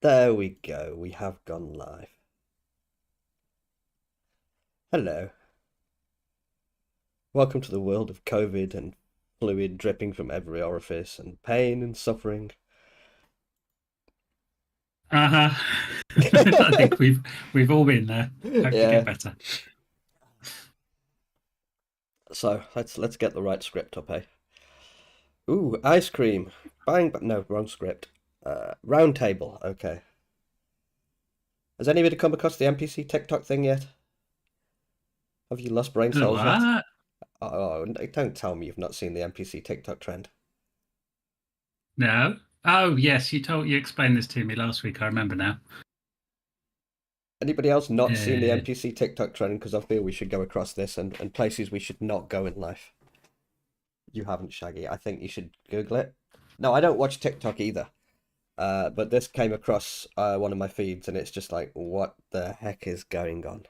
There we go. We have gone live. Hello. Welcome to the world of COVID and fluid dripping from every orifice and pain and suffering. Uh-huh. I think we've all been there. Hope to get Yeah. better. So let's get the right script up, eh? Ooh, ice cream. Bang, but no, wrong script. Round table. Okay. Has anybody come across the NPC TikTok thing yet? Have you lost brain cells yet? What? Oh, don't tell me you've not seen the NPC TikTok trend. No. Oh yes, you explained this to me last week. I remember now. Anybody else not seen the Uh, NPC TikTok trend? Because I feel we should go across this and places we should not go in life. You haven't, Shaggy. I think you should Google it. No, I don't watch TikTok either. But this came across one of my feeds, and it's just like, what the heck is going on?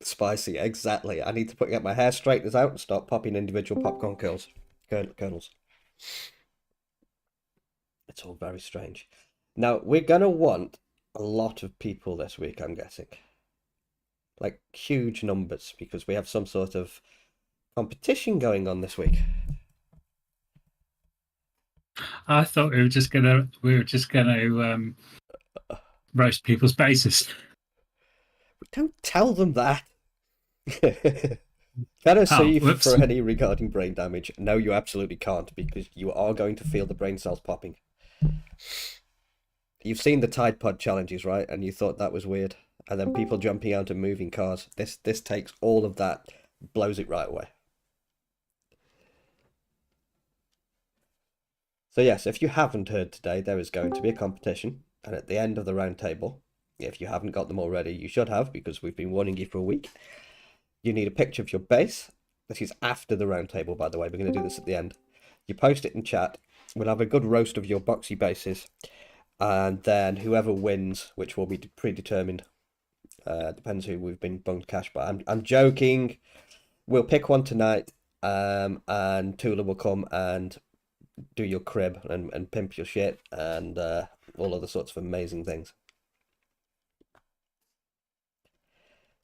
Spicy, exactly. I need to get my hair straighteners out and start popping individual popcorn kernels. It's all very strange. Now, we're gonna want a lot of people this week, I'm guessing. Like huge numbers, because we have some sort of competition going on this week. I thought we were just gonna roast people's bases. Don't tell them that. Can I sue Oh, you whoops. for any regarding brain damage? No, you absolutely can't, because you are going to feel the brain cells popping. You've seen the Tide Pod challenges, right? And you thought that was weird. And then people jumping out and moving cars. This takes all of that, blows it right away. So yes, if you haven't heard today, there is going to be a competition. And at the end of the round table, if you haven't got them already, you should have, because we've been warning you for a week. You need a picture of your base. This is after the round table, by the way. We're going to do this at the end. You post it in chat. We'll have a good roast of your boxy bases. And then whoever wins, which will be predetermined, depends who we've been bunged cash by. I'm joking. We'll pick one tonight, and Tula will come and do your crib and pimp your shit and all other sorts of amazing things.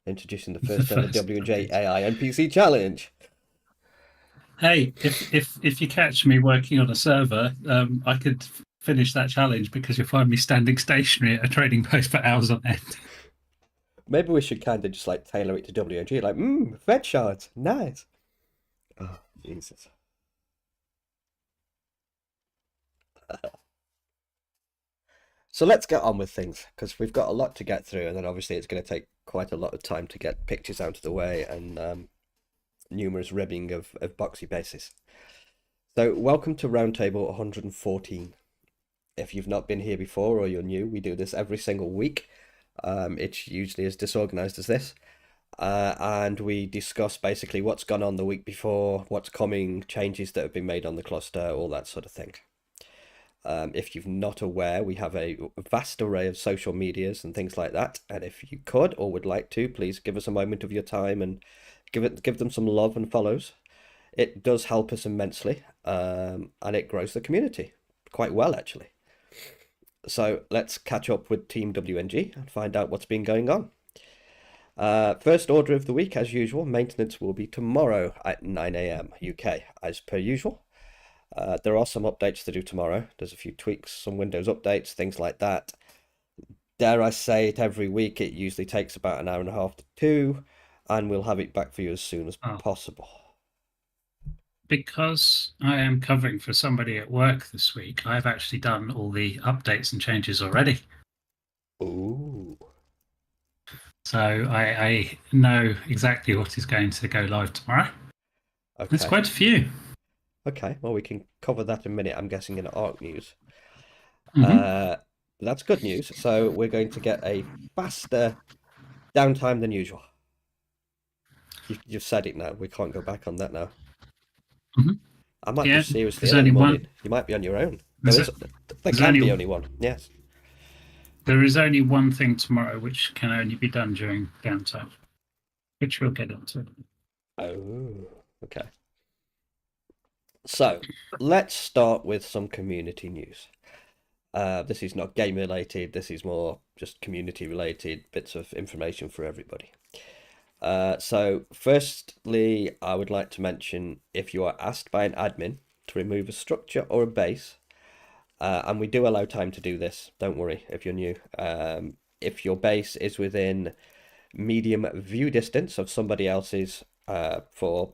Introducing the The first ever first WNG update. AI NPC challenge. Hey, if you catch me working on a server, I could finish that challenge because you'll find me standing stationary at a trading post for hours on end. Maybe we should kind of just like tailor it to WNG, like, vet shards, nice. Oh, Jesus. So let's get on with things because we've got a lot to get through, and then obviously it's going to take quite a lot of time to get pictures out of the way and numerous ribbing of boxy bases. So, welcome to Roundtable 114. If you've not been here before or you're new, we do this every single week. It's usually as disorganized as this. And we discuss basically what's gone on the week before, what's coming, changes that have been made on the cluster, all that sort of thing. If you're not aware, we have a vast array of social medias and things like that. And if you could or would like to, please give us a moment of your time and give them some love and follows. It does help us immensely, and it grows the community quite well, actually. So let's catch up with Team WNG and find out what's been going on. First order of the week, as usual, maintenance will be tomorrow at 9 a.m. UK, as per usual. There are some updates to do tomorrow. There's a few tweaks, some Windows updates, things like that. Dare I say it, every week it usually takes about an hour and a half to two, and we'll have it back for you as soon as Oh, possible. because I am covering for somebody at work this week, I've actually done all the updates and changes already. Ooh, So I know exactly what is going to go live tomorrow. There's okay. quite a few. Okay, well, we can cover that in a minute, I'm guessing, in ARC news. Hmm. Uh, that's good news. So we're going to get a faster downtime than usual. You've said it now. We can't go back on that now. Hmm. I might be Yeah, seriously there's ill in the only morning. one. You might be on your own. There's a, There there's can be only only one. Yes. there is only one thing tomorrow which can only be done during downtime, which we'll get onto. Oh, okay. So let's start with some community news. This is not game related. This is more just community related bits of information for everybody. So firstly, I would like to mention if you are asked by an admin to remove a structure or a base, and we do allow time to do this. Don't worry if you're new. If your base is within medium view distance of somebody else's for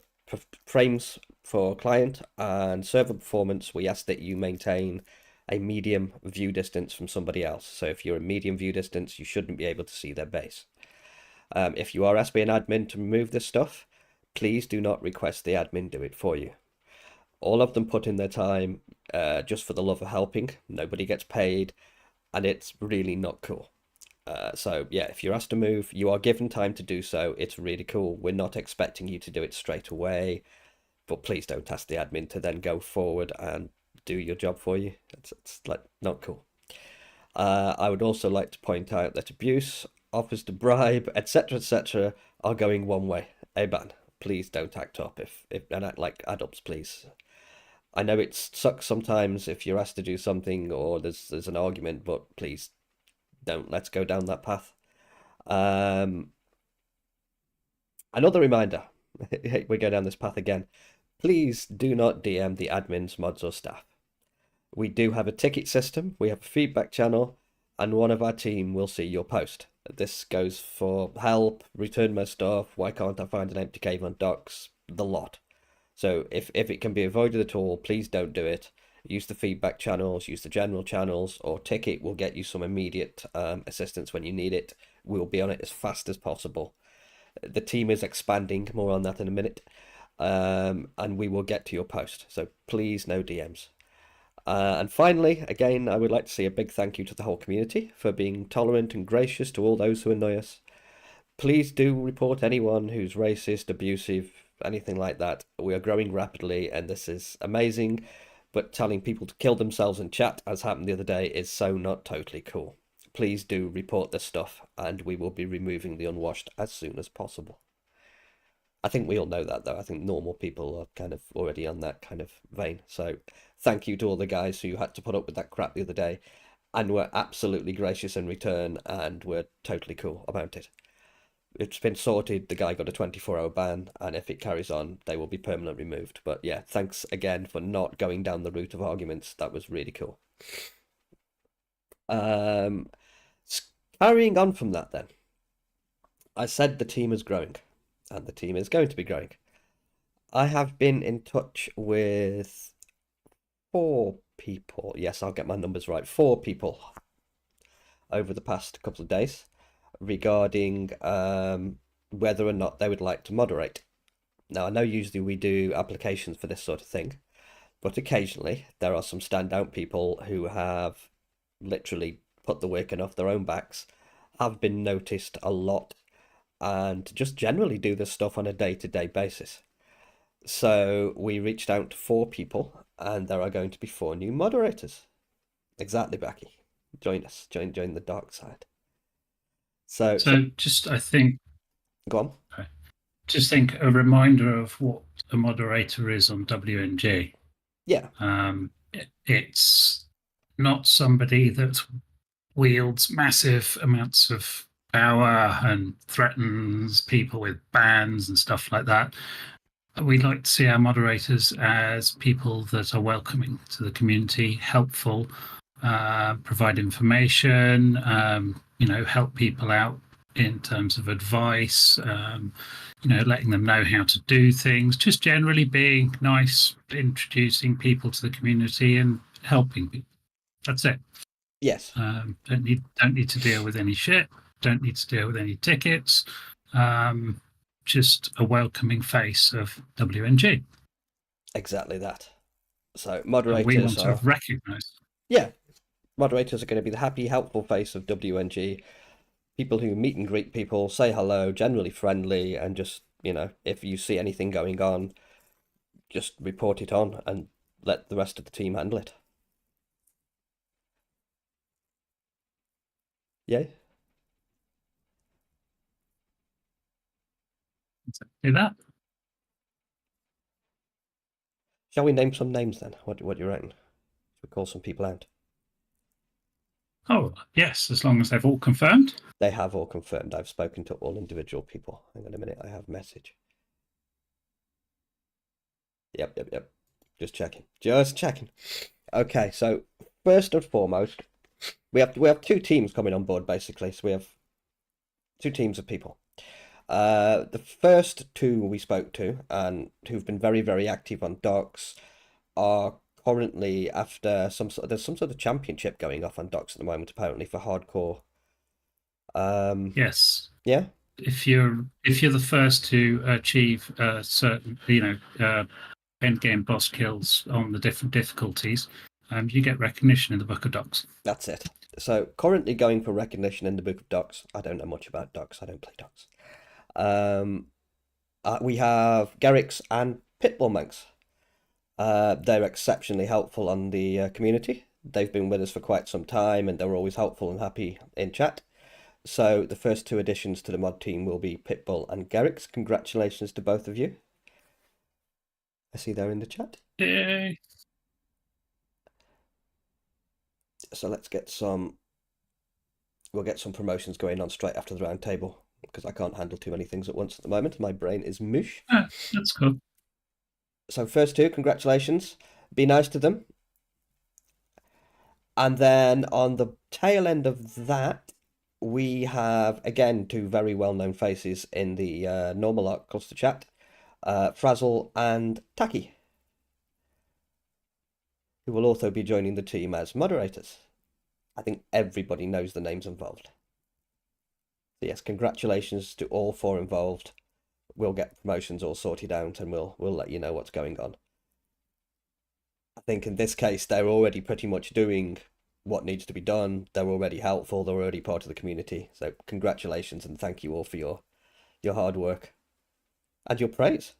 frames for client and server performance, we ask that you maintain a medium view distance from somebody else. So if you're a medium view distance, you shouldn't be able to see their base. If you are asked by an admin to remove this stuff, please do not request the admin do it for you. All of them put in their time just for the love of helping. Nobody gets paid, and it's really not cool. So yeah, if you're asked to move, you are given time to do so. It's really cool. We're not expecting you to do it straight away, but please don't ask the admin to then go forward and do your job for you. It's like not cool. I would also like to point out that abuse, offers to bribe, etc., are going one way. Aban, please don't act up if and act like adults, please. I know it sucks sometimes if you're asked to do something or there's an argument, but please don't let's go down that path. Um, Another reminder, we go down this path again. Please do not DM the admins, mods, or staff. We do have a ticket system, we have a feedback channel, and one of our team will see your post. This goes for help, return my stuff, why can't I find an empty cave on docks, the lot. So if it can be avoided at all, please don't do it. Use the feedback channels, use the general channels, or ticket will get you some immediate assistance when you need it. We'll be on it as fast as possible. The team is expanding, more on that in a minute, and we will get to your post. So please, no DMs. And finally, again, I would like to say a big thank you to the whole community for being tolerant and gracious to all those who annoy us. Please do report anyone who's racist, abusive, anything like that. We are growing rapidly, and this is amazing. But telling people to kill themselves in chat, as happened the other day, is so not totally cool. Please do report this stuff, and we will be removing the unwashed as soon as possible. I think we all know that, though. I think normal people are kind of already on that kind of vein. So thank you to all the guys who had to put up with that crap the other day and were absolutely gracious in return and were totally cool about it. It's been sorted. The guy got a 24-hour ban, and if it carries on, they will be permanently removed. But yeah, thanks again for not going down the route of arguments. That was really cool. Um, Carrying on from that, then, I said the team is growing, and the team is going to be growing. I have been in touch with 4 people. Yes, I'll get my numbers right. 4 people over the past couple of days regarding whether or not they would like to moderate. Now, I know usually we do applications for this sort of thing, but occasionally there are some standout people who have literally put the work in off their own backs, have been noticed a lot, and just generally do this stuff on a day-to-day basis. So we reached out to 4 people, and there are going to be 4 new moderators. Exactly, Becky. Join us. Join the dark side. So So just I think go on. just think a reminder of what a moderator is on WNG. Yeah, It's not somebody that wields massive amounts of power and threatens people with bans and stuff like that. We like to see our moderators as people that are welcoming to the community, helpful, provide information, help people out in terms of advice, letting them know how to do things, just generally being nice, introducing people to the community and helping people. That's it. yes, Don't need to deal with any shit. Don't need to deal with any tickets. Just a welcoming face of WNG. exactly that. So And we moderators want to are, recognise. yeah, moderators are going to be the happy, helpful face of WNG. People who meet and greet people, say hello, generally friendly, and just, if you see anything going on, just report it on and let the rest of the team handle it. Yeah. Do that. Shall we name some names then? What do you reckon? We call some people out. Oh, yes, as long as they've all confirmed. They have all confirmed. I've spoken to all individual people. Hang on a minute, I have a message. Yep. Just checking. Just checking. Okay, so first and foremost, we have two teams coming on board basically. So we have two teams of people. The first two we spoke to and who've been very, very active on docks are currently after there's some sort of championship going off on docks at the moment apparently for hardcore. Yes. Yeah, If you're the first to achieve certain, end game boss kills on the different difficulties, you get recognition in the Book of Docs. that's it. So currently going for recognition in the Book of Docks. I don't know much about docks. I don't play docks. Um, we have Garrix and Pitbull Monks. They're exceptionally helpful on the community. They've been with us for quite some time and they're always helpful and happy in chat. So the first two additions to the mod team will be Pitbull and Garrix. Congratulations to both of you. I see they're in the chat. Yay. So we'll get some promotions going on straight after the round table because I can't handle too many things at once at the moment. My brain is mush. That's cool. So first two, congratulations. Be nice to them. And then on the tail end of that, we have again two very well-known faces in the normal art cluster chat, Frazzle and Taki, who will also be joining the team as moderators. I think everybody knows the names involved. So yes, congratulations to all four involved. We'll get promotions all sorted out and we'll let you know what's going on. I think in this case they're already pretty much doing what needs to be done. They're already helpful, they're already part of the community. So congratulations and thank you all for your hard work and your praise.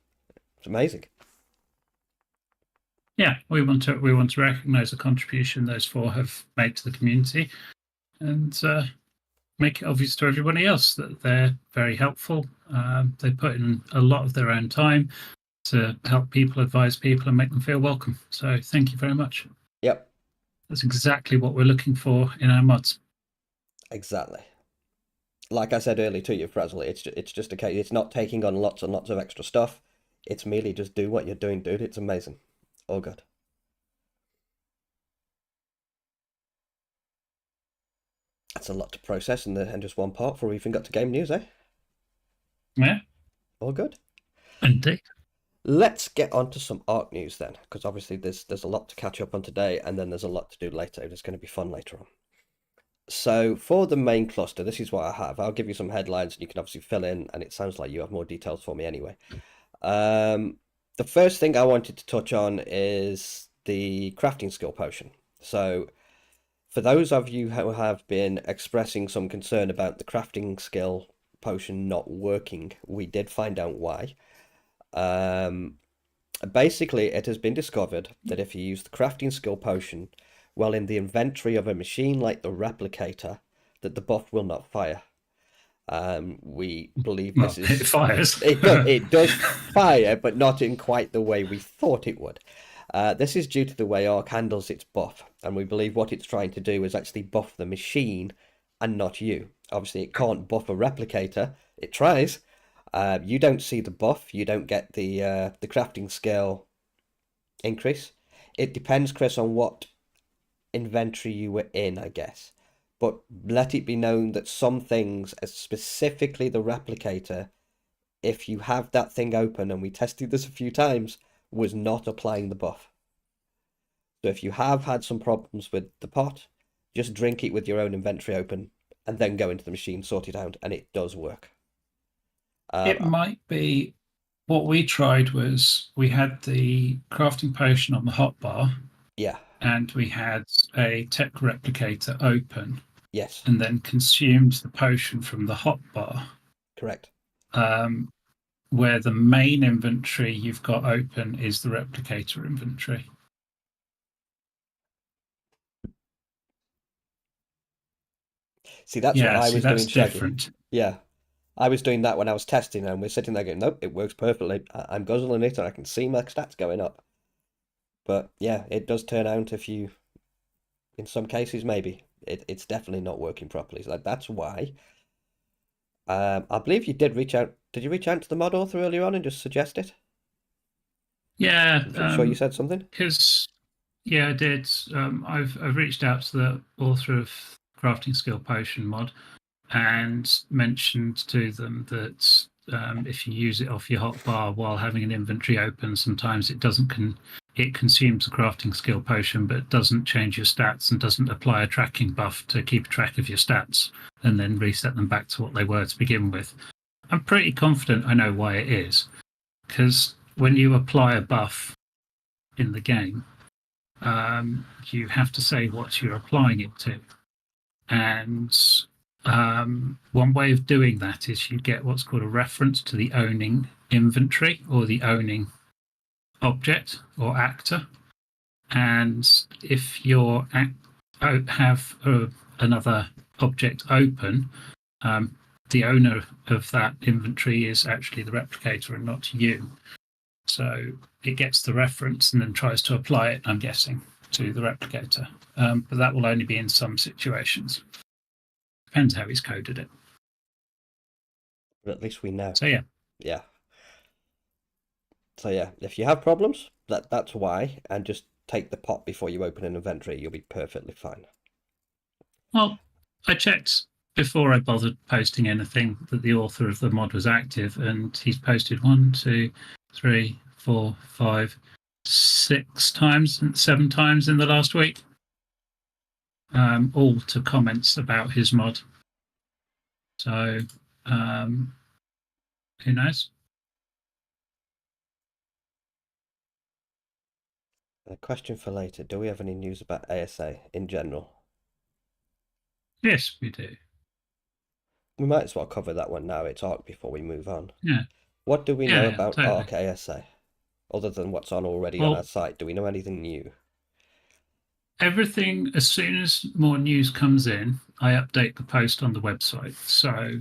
It's amazing. Yeah, we want to recognise the contribution those four have made to the community, and make it obvious to everybody else that they're very helpful. They put in a lot of their own time to help people, advise people, and make them feel welcome. So thank you very much. Yep. That's exactly what we're looking for in our mods. Exactly. Like I said earlier to you, Frazzle, it's just a case. It's not taking on lots and lots of extra stuff. It's merely just do what you're doing, dude. It's amazing. All good. That's a lot to process and just one part before we even got to game news, eh? Yeah, All good. indeed. Let's get on to some ARC news then, because obviously there's a lot to catch up on today, and then there's a lot to do later. It's going to be fun later on. So for the main cluster, this is what I have. I'll give you some headlines, and you can obviously fill in, and it sounds like you have more details for me anyway. The first thing I wanted to touch on is the crafting skill potion. So for those of you who have been expressing some concern about the crafting skill potion not working, we did find out why. Basically, it has been discovered that if you use the crafting skill potion while in the inventory of a machine like the replicator, that the buff will not fire. We believe this is... It fires. It does fire, but not in quite the way we thought it would. This is due to the way Arc handles its buff, and we believe what it's trying to do is actually buff the machine and not you. Obviously, it can't buff a replicator. It tries. You don't see the buff. You don't get the crafting skill increase. It depends, Chris, on what inventory you were in, I guess. But let it be known that some things, specifically the replicator, if you have that thing open, and we tested this a few times, was not applying the buff. So if you have had some problems with the pot, just drink it with your own inventory open and then go into the machine, sort it out, and it does work. It might be what we tried was we had the crafting potion on the hotbar. Yeah. And we had a tech replicator open. Yes. And then consumed the potion from the hotbar. Correct. Where the main inventory you've got open is the replicator inventory. See, that's what I was doing, Shaggy. Different. Yeah. I was doing that when I was testing, and we're sitting there going, nope, it works perfectly. I'm guzzling it, and I can see my stats going up. But yeah, it does turn out if you, in some cases, maybe it's definitely not working properly. So like that's why. I believe you did reach out. Did you reach out to the mod author earlier on and just suggest it? Yeah, I'm pretty sure you said something. because yeah, I did. I've reached out to the author of Crafting Skill Potion mod and mentioned to them that if you use it off your hotbar while having an inventory open, sometimes it consumes the crafting skill potion, but doesn't change your stats and doesn't apply a tracking buff to keep track of your stats and then reset them back to what they were to begin with. I'm pretty confident I know why it is, because when you apply a buff in the game, you have to say what you're applying it to. And one way of doing that is you get what's called a reference to the owning inventory or the owning object or actor. And if you have another object open, the owner of that inventory is actually the replicator and not you. So it gets the reference and then tries to apply it, I'm guessing, to the replicator. But that will only be in some situations. Depends how he's coded it. But at least we know. So yeah. Yeah. So yeah, if you have problems, that's why, and just take the pot before you open an inventory. You'll be perfectly fine. Well, I checked before I bothered posting anything that the author of the mod was active, and he's posted 1, 2, 3, 4, 5, 6 times, 7 times in the last week. All to comments about his mod. So who knows? A question for later. Do we have any news about ASA in general? Yes, we do. We might as well cover that one now. It's ARC before we move on. Yeah. What do we know Yeah, about totally. ARC ASA? Other than what's on already on our Well, site, do we know anything new? everything, as soon as more news comes in, I update the post on the website. So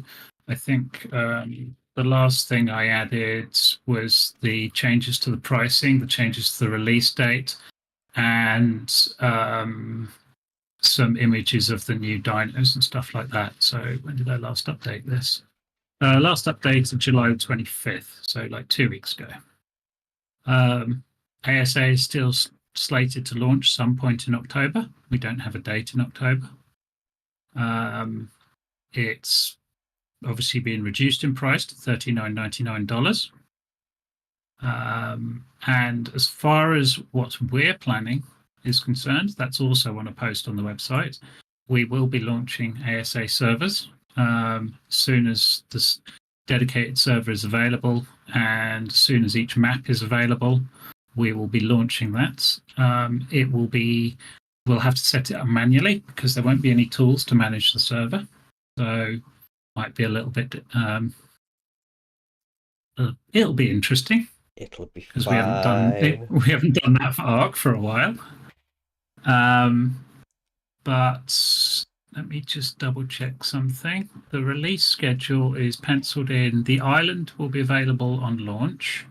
I think the last thing I added was the changes to the pricing, the changes to the release date, and some images of the new dinos and stuff like that. So when did I last update this? Last update of July 25th, so like 2 weeks ago. ASA is still slated to launch some point in October. We don't have a date in October. It's obviously been reduced in price to $39.99. And as far as what we're planning is concerned, that's also on a post on the website. We will be launching ASA servers as soon as this dedicated server is available, and as soon as each map is available, we will be launching that. We'll have to set it up manually because there won't be any tools to manage the server. So might be a little bit it'll be interesting It'll be because we haven't done it, fine. we haven't done that for ARC for a while. But let me just double check something. The release schedule is penciled in. The island will be available on launch.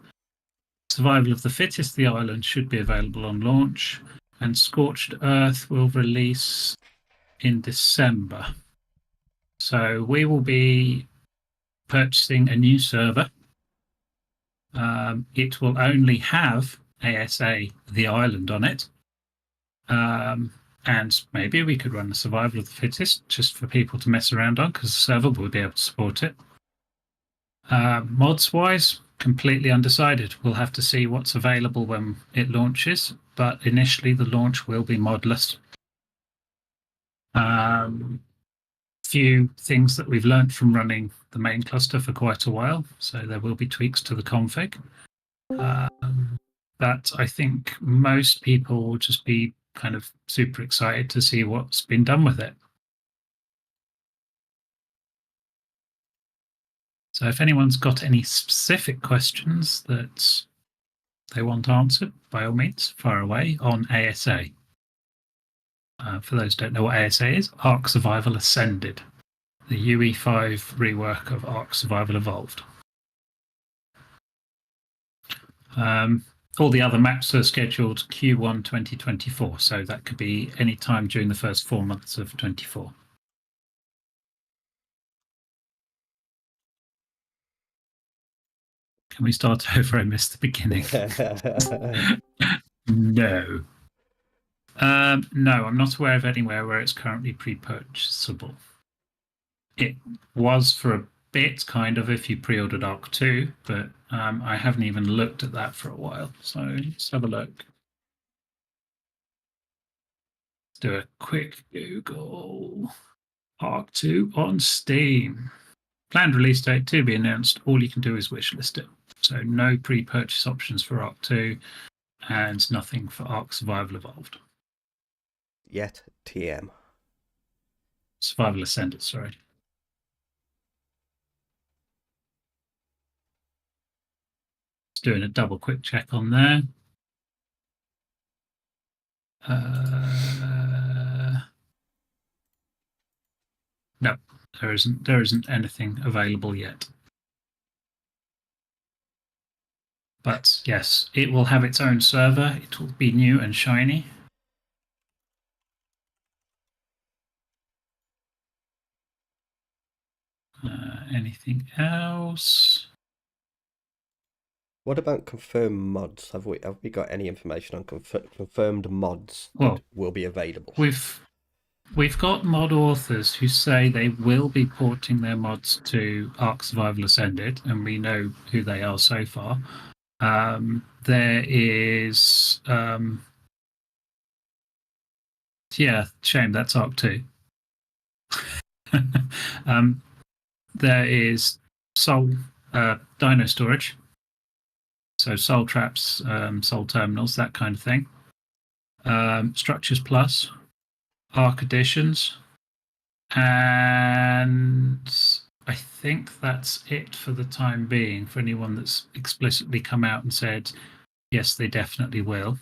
Survival of the Fittest, the island, should be available on launch. And Scorched Earth will release in December. So we will be purchasing a new server. It will only have ASA, the island, on it. And maybe we could run the Survival of the Fittest just for people to mess around on because the server will be able to support it. Mods wise, completely undecided. We'll have to see what's available when it launches, but initially the launch will be modless. Few things that we've learned from running the main cluster for quite a while, so there will be tweaks to the config. But I think most people will just be kind of super excited to see what's been done with it. So if anyone's got any specific questions that they want answered, by all means, fire away on ASA. For those who don't know what ASA is, Ark Survival Ascended, the UE5 rework of Ark Survival Evolved. All the other maps are scheduled Q1 2024, so that could be any time during the first 4 months of 24. Can we start over? I missed the beginning. No. No, I'm not aware of anywhere where it's currently pre-purchasable. It was for a bit, kind of, if you pre-ordered Arc 2, but I haven't even looked at that for a while. So let's have a look. Let's do a quick Google. Arc 2 on Steam. Planned release date to be announced. All you can do is wishlist it. So no pre-purchase options for Arc 2 and nothing for Arc Survival Evolved. Yet TM. Survival Ascended, sorry. Just doing a double quick check on there. No, there isn't anything available yet. But yes, it will have its own server. It will be new and shiny. Anything else? What about confirmed mods? Have we got any information on confirmed mods Well, that will be available? We've got mod authors who say they will be porting their mods to Ark Survival Ascended, and we know who they are so far. There is, yeah, shame that's Ark 2. There is Soul Dino Storage, so Soul Traps, Soul Terminals, that kind of thing. Structures Plus, Arc Editions, and I think that's it for the time being for anyone that's explicitly come out and said, yes, they definitely will.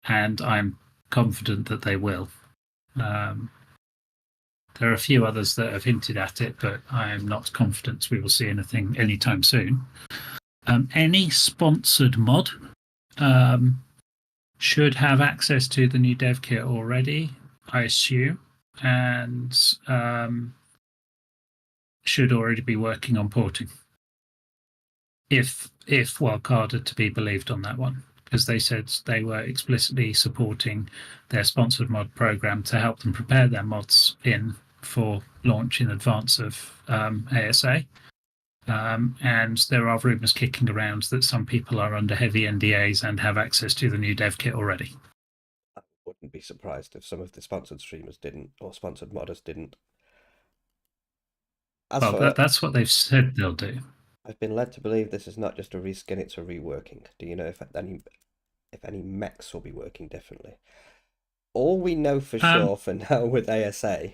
And I'm confident that they will. There are a few others that have hinted at it, but I am not confident we will see anything anytime soon. Any sponsored mod should have access to the new dev kit already, I assume, and should already be working on porting. If Wildcard are to be believed on that one, because they said they were explicitly supporting their sponsored mod program to help them prepare their mods in for launch in advance of ASA. And there are rumours kicking around that some people are under heavy NDAs and have access to the new dev kit already. I wouldn't be surprised if some of the sponsored streamers didn't, or sponsored modders didn't. That's what they've said they'll do. I've been led to believe this is not just a reskin, it's a reworking. Do you know if any mechs will be working differently? All we know for sure for now with ASA,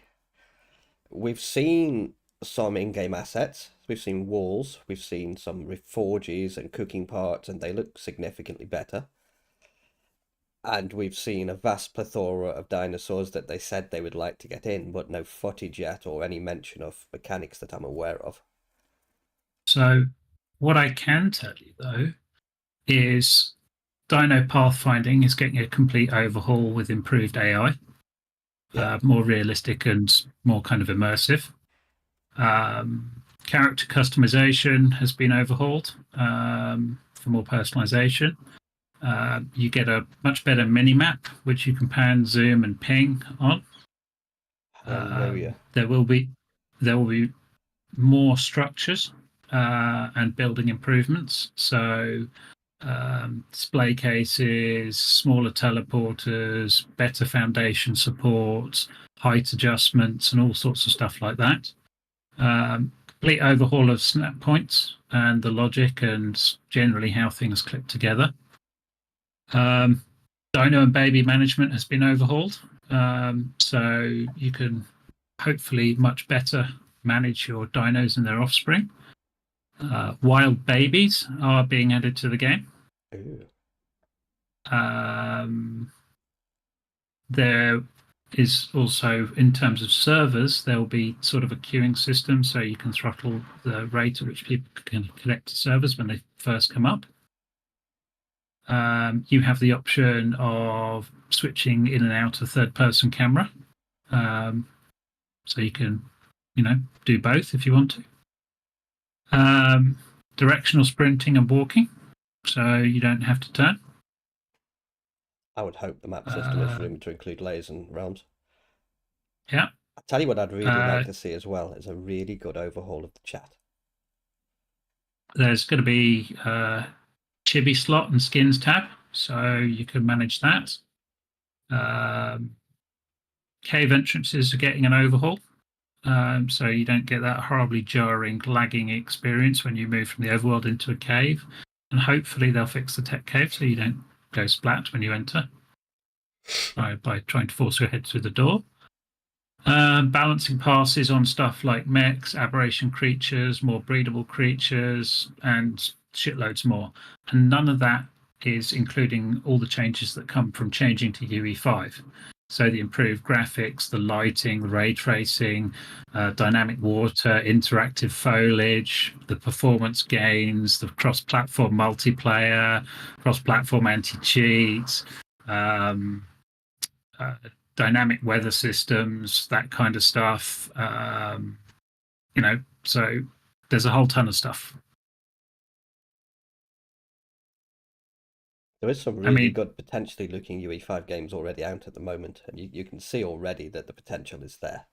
we've seen some in-game assets. We've seen walls, we've seen some reforges and cooking parts, and they look significantly better. And we've seen a vast plethora of dinosaurs that they said they would like to get in, but no footage yet or any mention of mechanics that I'm aware of. So what I can tell you, though, is Dino Pathfinding is getting a complete overhaul with improved AI, more realistic and more kind of immersive. Character customization has been overhauled for more personalization. You get a much better mini map, which you can pan, zoom, and ping on. Hallelujah. There will be more structures and building improvements. So display cases, smaller teleporters, better foundation support, height adjustments, and all sorts of stuff like that. Complete overhaul of snap points and the logic and generally how things clip together. Dino and baby management has been overhauled, so you can hopefully much better manage your dinos and their offspring. Wild babies are being added to the game. There is also, in terms of servers, there will be sort of a queuing system, so you can throttle the rate at which people can connect to servers when they first come up. You have the option of switching in and out of third-person camera, so you can, do both if you want to. Directional sprinting and walking, so you don't have to turn. I would hope the map system is Uh, rumored to include layers and realms. yeah, I tell you what, I'd really uh, like to see as well is a really good overhaul of the chat. there's going to be chibi slot and skins tab, so you can manage that. Cave entrances are getting an overhaul, so you don't get that horribly jarring, lagging experience when you move from the overworld into a cave. And hopefully they'll fix the tech cave so you don't go splat when you enter by trying to force your head through the door. Balancing passes on stuff like mechs, aberration creatures, more breedable creatures, and shitloads more. And none of that is including all the changes that come from changing to UE5. So the improved graphics, the lighting, the ray tracing, dynamic water, interactive foliage, the performance gains, the cross-platform multiplayer, cross-platform anti-cheats, dynamic weather systems, that kind of stuff. So there's a whole ton of stuff. There is some I really mean, good, potentially looking UE5 games already out at the moment, and you can see already that the potential is there.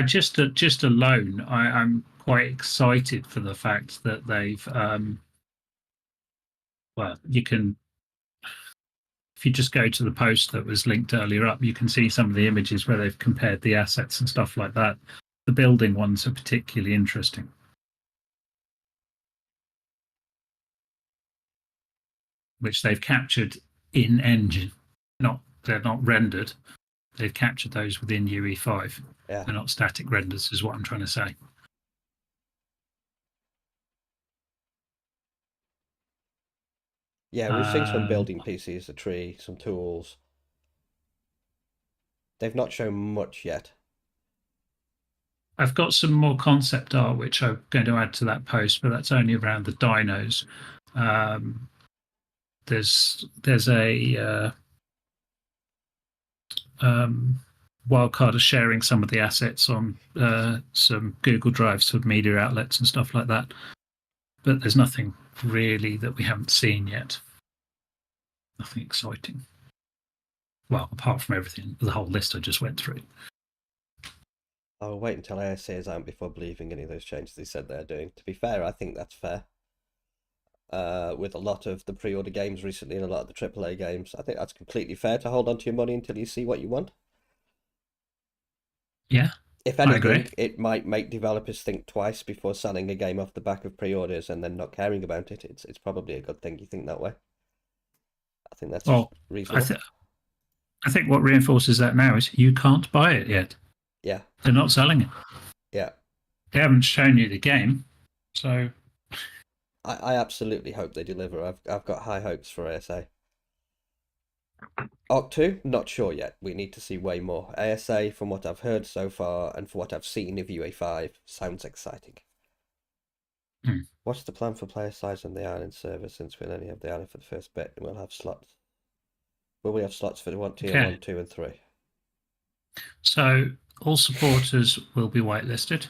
just alone, I'm quite excited for the fact that they've, well, you can, if you just go to the post that was linked earlier up, you can see some of the images where they've compared the assets and stuff like that. The building ones are particularly interesting, which they've captured in engine. They're not rendered. They've captured those within UE5. Yeah. They're not static renders, is what I'm trying to say. Yeah, we've seen some building pieces, a tree, some tools. They've not shown much yet. I've got some more concept art which I'm going to add to that post, but that's only around the dinos. There's a Wildcard is sharing some of the assets on some Google Drives for media outlets and stuff like that. But there's nothing really that we haven't seen yet. Nothing exciting. Well, apart from everything, the whole list I just went through. I'll wait until ASA is out before believing any of those changes they said they're doing. To be fair, I think that's fair. With a lot of the pre-order games recently and a lot of the AAA games, I think that's completely fair to hold on to your money until you see what you want. Yeah, If I agree. anything, it might make developers think twice before selling a game off the back of pre-orders and then not caring about it. It's probably a good thing you think that way. I think that's Well, I, reasonable. th- I think what reinforces that now is you can't buy it yet. Yeah, They're not selling it. yeah. They haven't shown you the game, so I absolutely hope they deliver. I've got high hopes for ASA. Oct2, not sure yet. We need to see way more. ASA, from what I've heard so far and for what I've seen of UA5, sounds exciting. What's the plan for player size on the island server since we'll only have the island for the first bit and we'll have slots? Will we have slots for the tier okay. 1, 2 and 3? So all supporters will be whitelisted.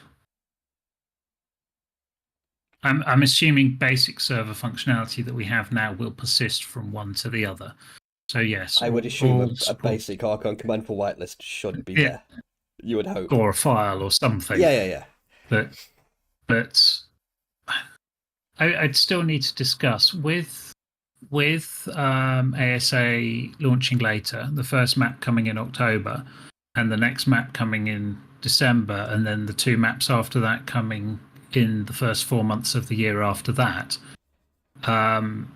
I'm assuming basic server functionality that we have now will persist from one to the other. So yes, I would assume a basic Archon command for whitelist should be there. You would hope. Or a file or something. Yeah. But I'd still need to discuss with ASA launching later, the first map coming in October, and the next map coming in December, and then the two maps after that coming in the first 4 months of the year after that. I'm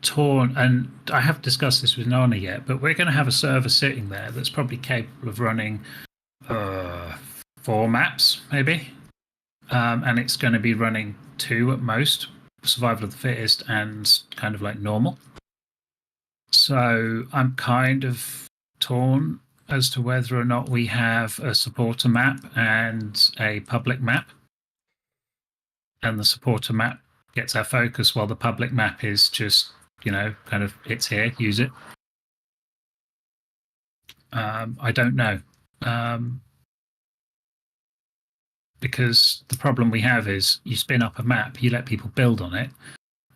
torn, and I haven't discussed this with Nana yet, but we're going to have a server sitting there that's probably capable of running 4 maps, maybe. And it's going to be running 2 at most, survival of the fittest and kind of like normal. So I'm kind of torn as to whether or not we have a supporter map and a public map. And the supporter map gets our focus, while the public map is just, kind of it's here, use it. I don't know. Because the problem we have is you spin up a map, you let people build on it,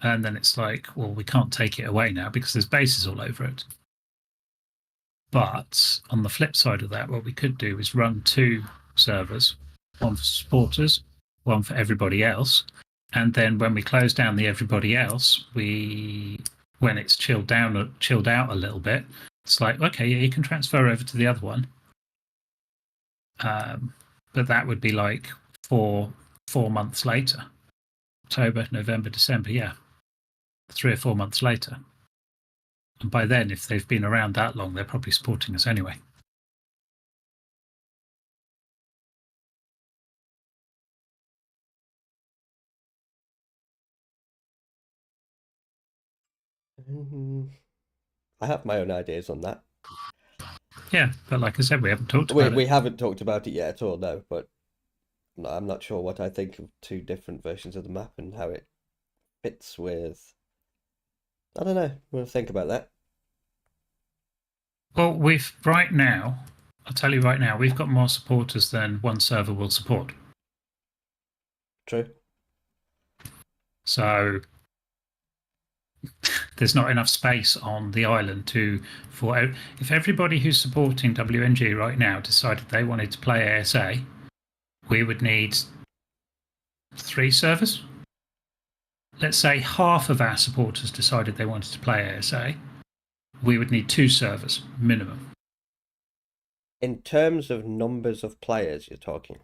and then it's like, well, we can't take it away now because there's bases all over it. But on the flip side of that, what we could do is run 2 servers, one for supporters, one for everybody else. And then when we close down the everybody else, when it's chilled out a little bit, it's like, okay, yeah, you can transfer over to the other one. But that would be like 4 months later. October, November, December, yeah. 3 or 4 months later. And by then, if they've been around that long, they're probably supporting us anyway. I have my own ideas on that. Yeah, but like I said, we haven't talked about We it. haven't talked about it yet at all, no, but I'm not sure what I think of 2 different versions of the map and how it fits with. I don't know. We'll think about that. Well, I'll tell you right now, we've got more supporters than one server will support. True. So there's not enough space on the island for if everybody who's supporting WNG right now decided they wanted to play ASA, we would need 3 servers. Let's say half of our supporters decided they wanted to play ASA, we would need 2 servers minimum. In terms of numbers of players, you're talking,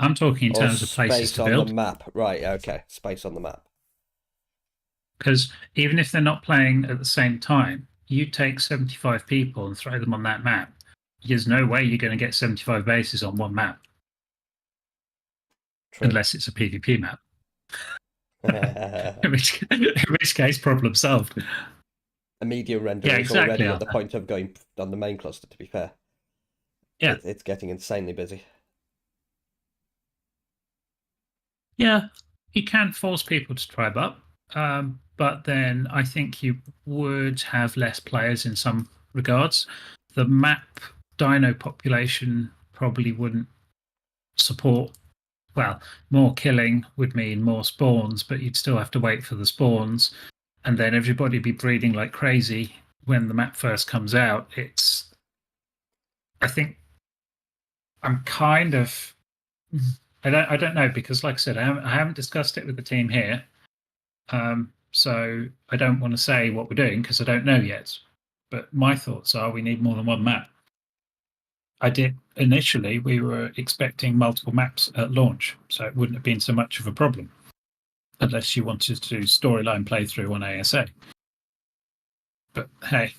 I'm talking in or terms of places space to on the build. map, right? Okay, space on the map. Because even if they're not playing at the same time, you take 75 people and throw them on that map. There's no way you're going to get 75 bases on one map. True. Unless it's a PvP map. in which case, problem solved. A media render Yeah, is exactly, already at the Arthur. point of going on the main cluster, to be fair. Yeah. It's getting insanely busy. Yeah, you can force people to tribe up, but then I think you would have less players in some regards. The map dino population probably wouldn't support. Well, more killing would mean more spawns, but you'd still have to wait for the spawns, and then everybody be breeding like crazy when the map first comes out. I think I'm kind of. I don't know, because, like I said, I haven't discussed it with the team here, so I don't want to say what we're doing because I don't know yet. But my thoughts are we need more than one map. Initially, we were expecting multiple maps at launch, so it wouldn't have been so much of a problem, unless you wanted to do storyline playthrough on ASA. But hey.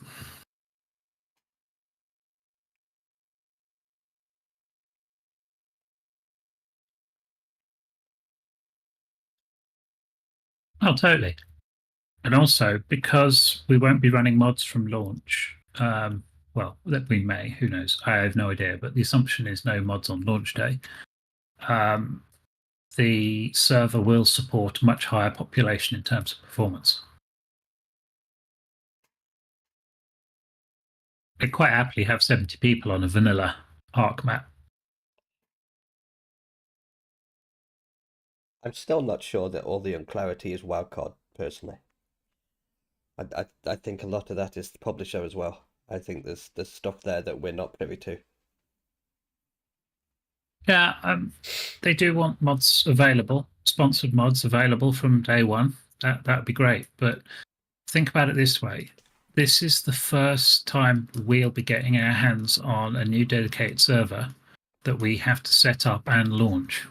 Oh, totally. And also, because we won't be running mods from launch, well, that we may, who knows? I have no idea, but the assumption is no mods on launch day. The server will support much higher population in terms of performance. They quite happily have 70 people on a vanilla Arc map. I'm still not sure that all the unclarity is wildcard, personally. I think a lot of that is the publisher as well. I think there's stuff there that we're not privy to. Yeah, they do want mods available, sponsored mods available from day one. That would be great. But think about it this way. This is the first time we'll be getting our hands on a new dedicated server that we have to set up and launch.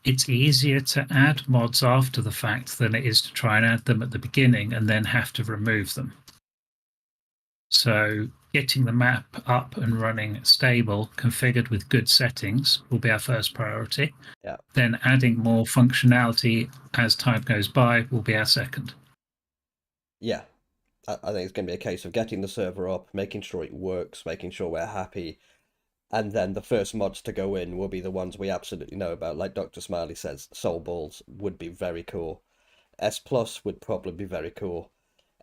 It's easier to add mods after the fact than it is to try and add them at the beginning and then have to remove them. So getting the map up and running stable, configured with good settings will be our first priority. Yeah. Then adding more functionality as time goes by will be our second. Yeah. I think it's going to be a case of getting the server up, making sure it works, making sure we're happy, And then the first mods to go in will be the ones we absolutely know about. Like Dr. Smiley says, Soul Balls would be very cool. S Plus would probably be very cool.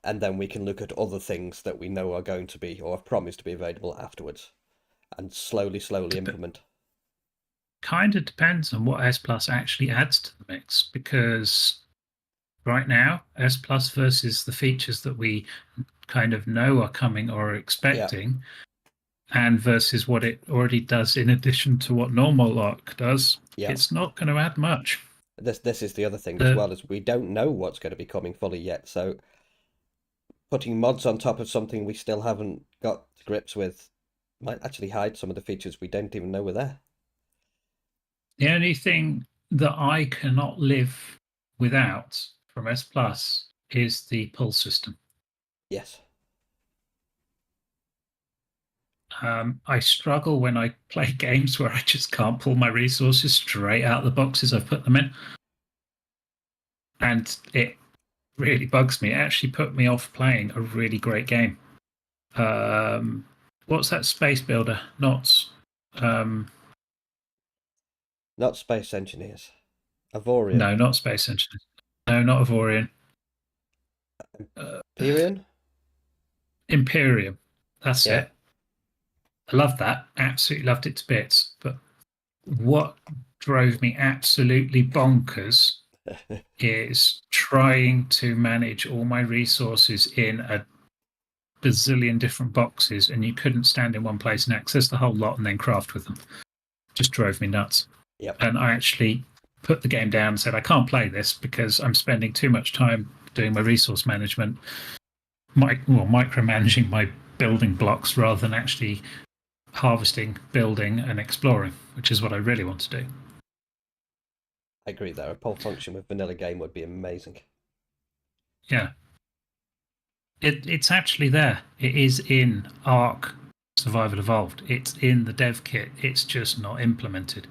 And then we can look at other things that we know are going to be or have promised to be available afterwards and slowly implement. Kind of depends on what S Plus actually adds to the mix, because right now, S Plus versus the features that we kind of know are coming or are Yeah, expecting, and versus what it already does in addition to what normal lock does, yeah. it's not going to add much. This is the other thing as The well, is we don't know what's going to be coming fully yet. So putting mods on top of something we still haven't got to grips with might actually hide some of the features we don't even know were there. the only thing that I cannot live without from S Plus is the pull system. Yes, I struggle when I play games where I just can't pull my resources straight out of the boxes I've put them in. And it really bugs me. It actually put me off playing a really great game. What's that space builder? Not um, not Space Engineers. Avorion. no, not Space Engineers. No, not Avorion. Uh, Empyrean? Imperium. That's Yeah. it. I love that. Absolutely loved it to bits. But what drove me absolutely bonkers is trying to manage all my resources in a bazillion different boxes, and you couldn't stand in one place and access the whole lot and then craft with them. Just drove me nuts. Yep. And I actually put the game down and said, I can't play this because I'm spending too much time doing my resource management, micromanaging my building blocks rather than actually harvesting, building, and exploring, which is what I really want to do. I agree there. A pull function with vanilla game would be amazing. Yeah. It's actually there. It is in Arc Survival Evolved. It's in the dev kit. It's just not implemented.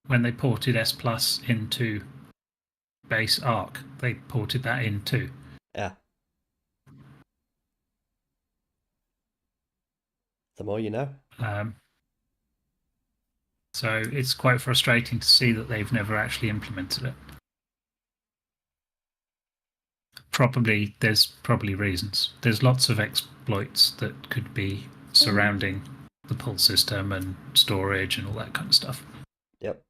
When they ported S Plus into base Arc, they ported that in too. Yeah. The more you know. Um, so it's quite frustrating to see that they've never actually implemented it. There's probably reasons. There's lots of exploits that could be surrounding the pull system and storage and all that kind of stuff. Yep.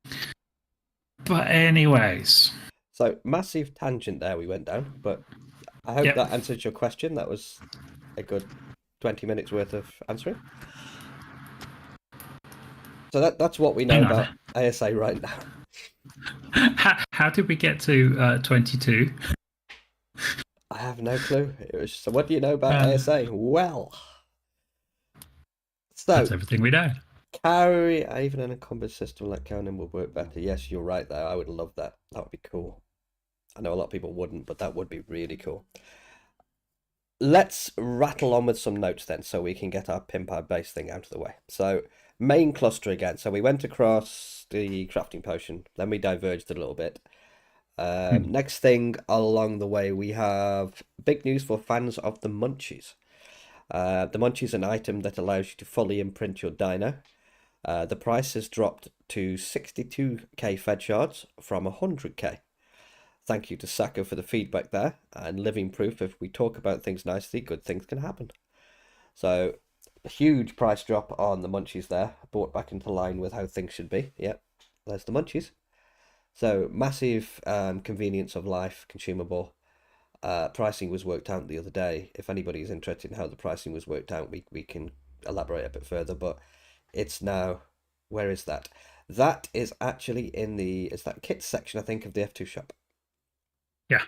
But anyways, So massive tangent there we went down, but I hope yep. that answers your question. That was a good 20 minutes worth of answering. So that's what we know Hang on. about ASA right now. How did we get to 22? I have no clue. It was so what do you know about ASA? Well, That's so everything we know. carry even in a combat system like Conan would work better. Yes, you're right there. I would love that. That would be cool. I know a lot of people wouldn't, but that would be really cool. Let's rattle on with some notes then so we can get our pimp our base thing out of the way. So main cluster again. So we went across the crafting potion, then we diverged a little bit. Next thing along the way, we have big news for fans of the Munchies. The Munchie is an item that allows you to fully imprint your dino. The price has dropped to 62k fed shards from 100k. Thank you to Saka for the feedback there, and living proof if we talk about things nicely, good things can happen. So, a huge price drop on the Munchies there, brought back into line with how things should be. Yep, there's the Munchies. So, massive convenience of life, consumable. Pricing was worked out the other day. If anybody's interested in how the pricing was worked out, we can elaborate a bit further, but it's now, where is that? That is actually in is that kit section, I think, of the F2 shop. Yeah.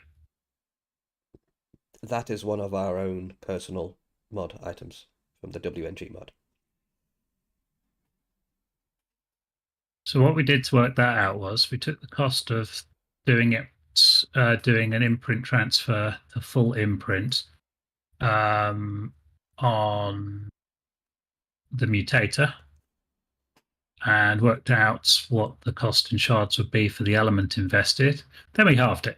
That is one of our own personal mod items from the WNG mod. So what we did to work that out was we took the cost of doing an imprint transfer to full imprint on the mutator, and worked out what the cost in shards would be for the element invested. Then we halved it.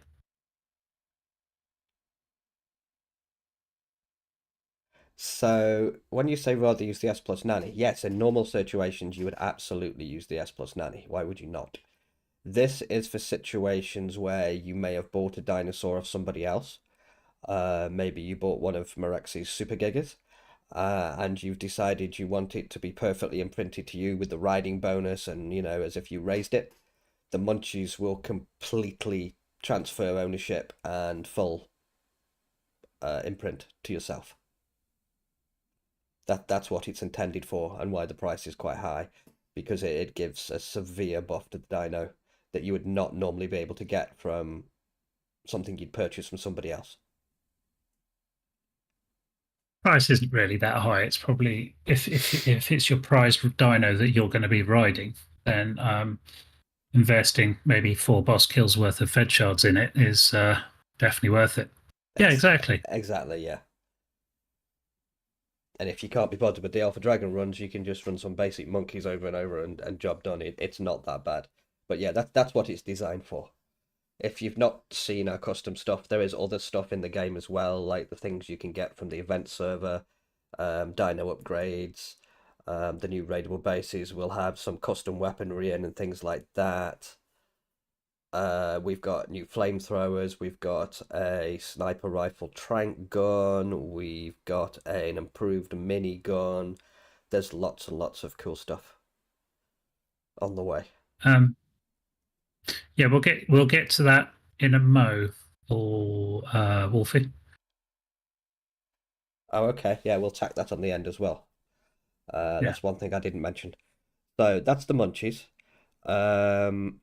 So when you say rather use the S plus nanny, yes, in normal situations you would absolutely use the S plus nanny. Why would you not? This is for situations where you may have bought a dinosaur of somebody else. Maybe you bought one of Marex's Super Gigas, and you've decided you want it to be perfectly imprinted to you with the riding bonus and, as if you raised it. The Munchies will completely transfer ownership and full imprint to yourself. That's what it's intended for, and why the price is quite high, because it gives a severe buff to the dino that you would not normally be able to get from something you'd purchase from somebody else. Price isn't really that high. It's probably if it's your prized dino that you're going to be riding, then investing maybe 4 boss kills worth of fed shards in it is definitely worth it. Yeah, Ex- exactly. exactly, yeah. And if you can't be bothered with the Alpha Dragon runs, you can just run some basic monkeys over and over and job done. It's not that bad. But yeah, that's what it's designed for. If you've not seen our custom stuff, there is other stuff in the game as well, like the things you can get from the event server, dino upgrades, the new raidable bases will have some custom weaponry in and things like that. We've got new flamethrowers, we've got a sniper rifle trank gun, we've got an improved minigun. There's lots and lots of cool stuff on the way. Um, yeah, we'll get to that in a mo or Wolfie. Oh, okay. Yeah, we'll tack that on the end as well. Yeah. That's one thing I didn't mention. So that's the munchies. Um,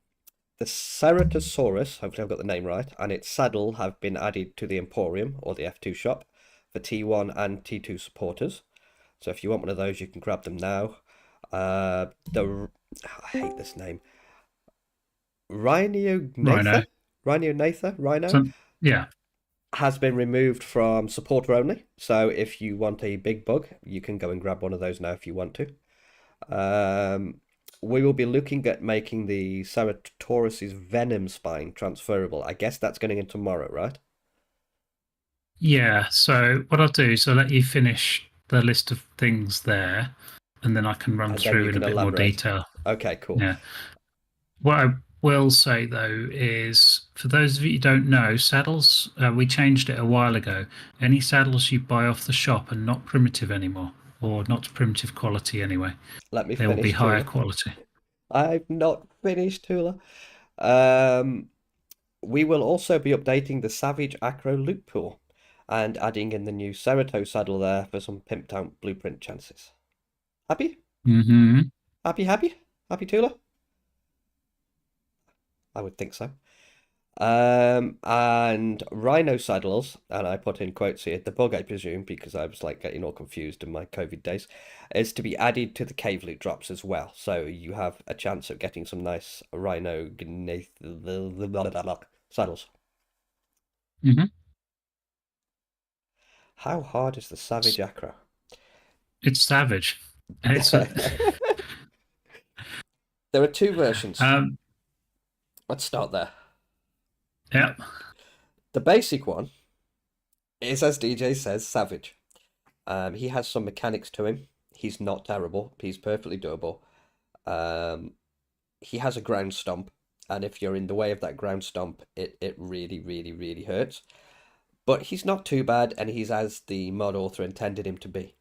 the Ceratosaurus, hopefully I've got the name right, and its saddle have been added to the Emporium or the F2 shop for T1 and T2 supporters. So if you want one of those, you can grab them now. I hate this name. Rhino. Rhino Rhino Some, yeah. has been removed from supporter only. So if you want a big bug, you can go and grab one of those now if you want to. We will be looking at making the Ceratosaurus's venom spine transferable. I guess that's going in tomorrow, right? Yeah. So what I'll do is I'll let you finish the list of things there, and then I can run And then through you in a can bit more elaborate. detail. Okay, cool. Yeah. What I will say though is, for those of you who don't know, saddles, we changed it a while ago. Any saddles you buy off the shop are not primitive anymore, or not primitive quality anyway. Let me They will be finish, higher Tula. quality. I've not finished, Tula. Um, we will also be updating the Savage Acro loot pool and adding in the new Cerato saddle there for some pimped out blueprint chances. Happy? Hmm. Happy, happy? Happy, Tula? I would think so. And Rhino saddles, and I put in quotes here, the bug I presume, because I was like getting all confused in my COVID days, is to be added to the cave loot drops as well. So you have a chance of getting some nice Rhino saddles. Hmm. How hard is the Savage Acro? It's savage. It's a, There are two versions. um, Let's start there. yeah. The basic one is, as DJ says, Savage. He has some mechanics to him. He's not terrible. He's perfectly doable. Um, he has a ground stomp, and if you're in the way of that ground stomp, it really, really, really hurts. But he's not too bad, and he's as the mod author intended him to be.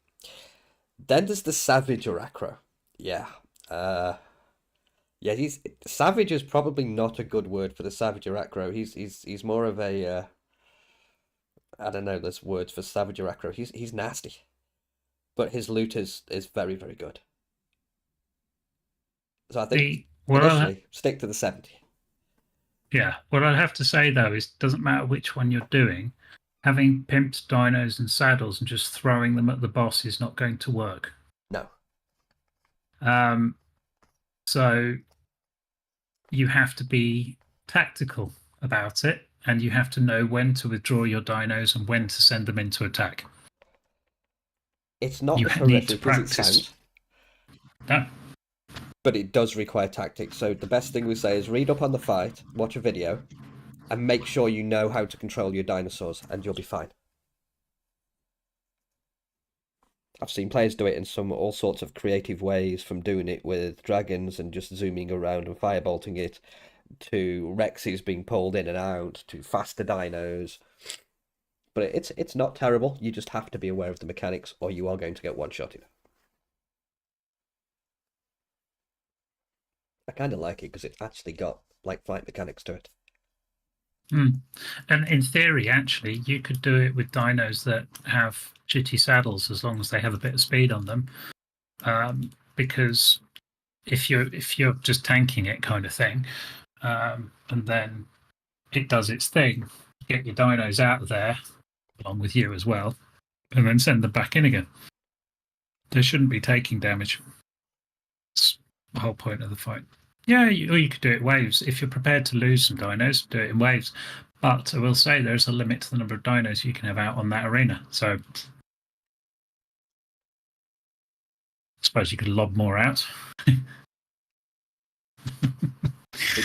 Then there's the Savage Aracro. Yeah. Uh, yeah, he's Savage is probably not a good word for the Savage Aracro. He's more of a I don't know, there's words for Savage Aracro. He's nasty. But his loot is very, very good. So I think The what I initially stick to the 70. Yeah, what I'd have to say though is, doesn't matter which one you're doing, having pimped dinos and saddles and just throwing them at the boss is not going to work. No. Um, so you have to be tactical about it, and you have to know when to withdraw your dinos and when to send them into attack. It's not You as need to horrific as it practice. sounds, No. but it does require tactics. So the best thing we say is read up on the fight, watch a video, and make sure you know how to control your dinosaurs, and you'll be fine. I've seen players do it in all sorts of creative ways, from doing it with dragons and just zooming around and firebolting it, to Rexes being pulled in and out, to faster dinos. But it's not terrible. You just have to be aware of the mechanics, or you are going to get one-shotted. I kind of like it because it's actually got like fight mechanics to it. Mm. And in theory, actually, you could do it with dinos that have shitty saddles as long as they have a bit of speed on them. Because if you're just tanking it, kind of thing, and then it does its thing, get your dinos out of there along with you as well, and then send them back in again. They shouldn't be taking damage. It's the whole point of the fight. Yeah, or you could do it waves. If you're prepared to lose some dinos, do it in waves. But I will say there's a limit to the number of dinos you can have out on that arena. So I suppose you could lob more out.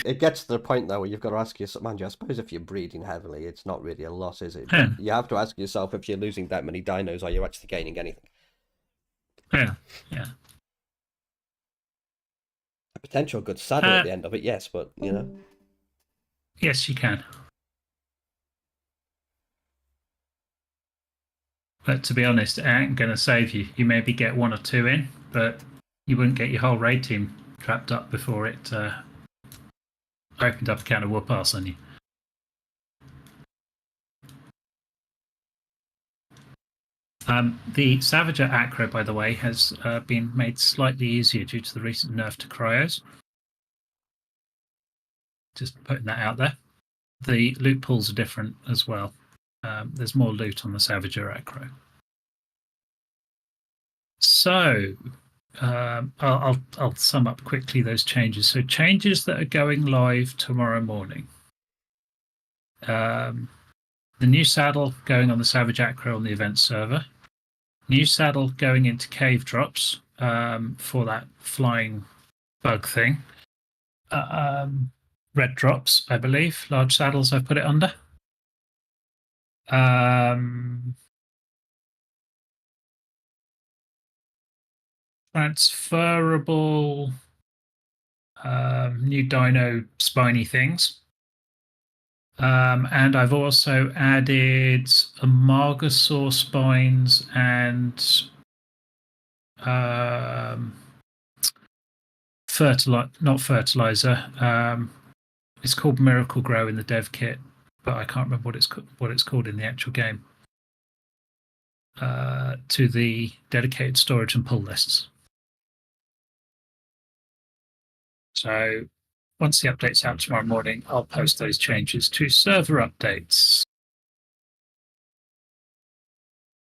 It gets to the point though where you've got to ask yourself, mind you, I suppose if you're breeding heavily, it's not really a loss, is it? Yeah. But you have to ask yourself, if you're losing that many dinos, are you actually gaining anything? Yeah. A potential good saddle at the end of it, yes, but you know. Yes, you can. But to be honest, it ain't going to save you. You maybe get one or two in, but you wouldn't get your whole raid team trapped up before it opened up a can of whoop ass on you. The Savager Acro, by the way, has been made slightly easier due to the recent nerf to cryos. Just putting that out there. The loot pools are different as well. There's more loot on the Savager Acro. So I'll sum up quickly those changes. So changes that are going live tomorrow morning. The new saddle going on the Savage Acro on the event server. New saddle going into cave drops for that flying bug thing. Red drops, I believe. Large saddles I've put it under. Transferable new dino spiny things. And I've also added Amargasaur spines and not fertilizer. It's called Miracle Grow in the dev kit, but I can't remember what it's called in the actual game. To the dedicated storage and pull lists. So once the update's out tomorrow morning, I'll post those changes to server updates.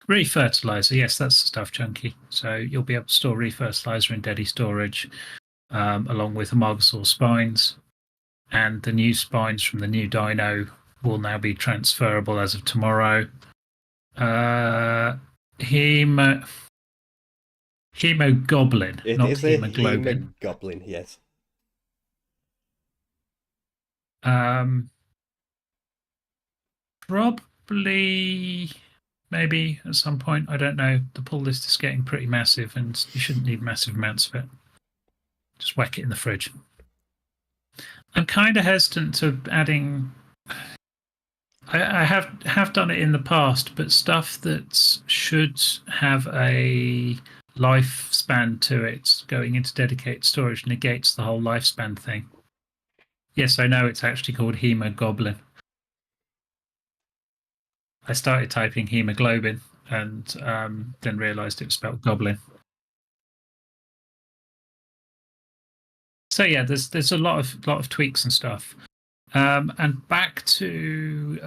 Refertilizer, yes, that's the stuff, Chunky. So you'll be able to store refertilizer in Dedi storage, along with Amargasaur spines. And the new spines from the new dino will now be transferable as of tomorrow. Hemogoblin, not hemoglobin. Hemogoblin, yes. Probably, maybe at some point. I don't know. The pull list is getting pretty massive, and you shouldn't need massive amounts of it. Just whack it in the fridge. I'm kind of hesitant to adding. I have done it in the past, but stuff that should have a lifespan to it going into dedicated storage negates the whole lifespan thing. Yes, I know it's actually called Hemogoblin. I started typing hemoglobin and then realised it was spelled goblin. So yeah, there's a lot of tweaks and stuff. And back to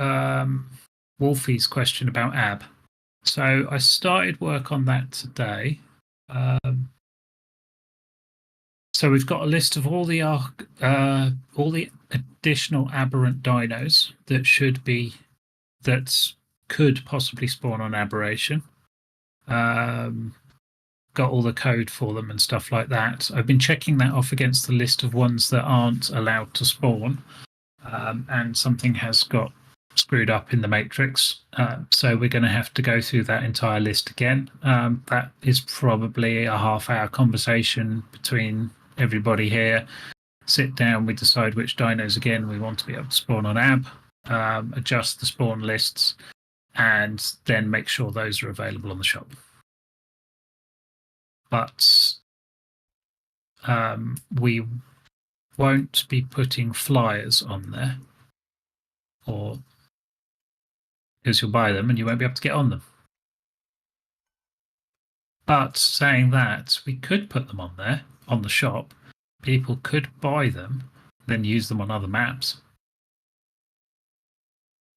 Wolfie's question about AB. So I started work on that today. So we've got a list of all the additional aberrant dinos that could possibly spawn on aberration. Got all the code for them and stuff like that. I've been checking that off against the list of ones that aren't allowed to spawn. And something has got screwed up in the matrix. So we're going to have to go through that entire list again. That is probably a half-hour conversation between everybody here. Sit down, we decide which dinos again we want to be able to spawn on AB, adjust the spawn lists, and then make sure those are available on the shop. But we won't be putting flyers on there, or because you'll buy them and you won't be able to get on them. But saying that, we could put them on there on the shop. People could buy them, then use them on other maps.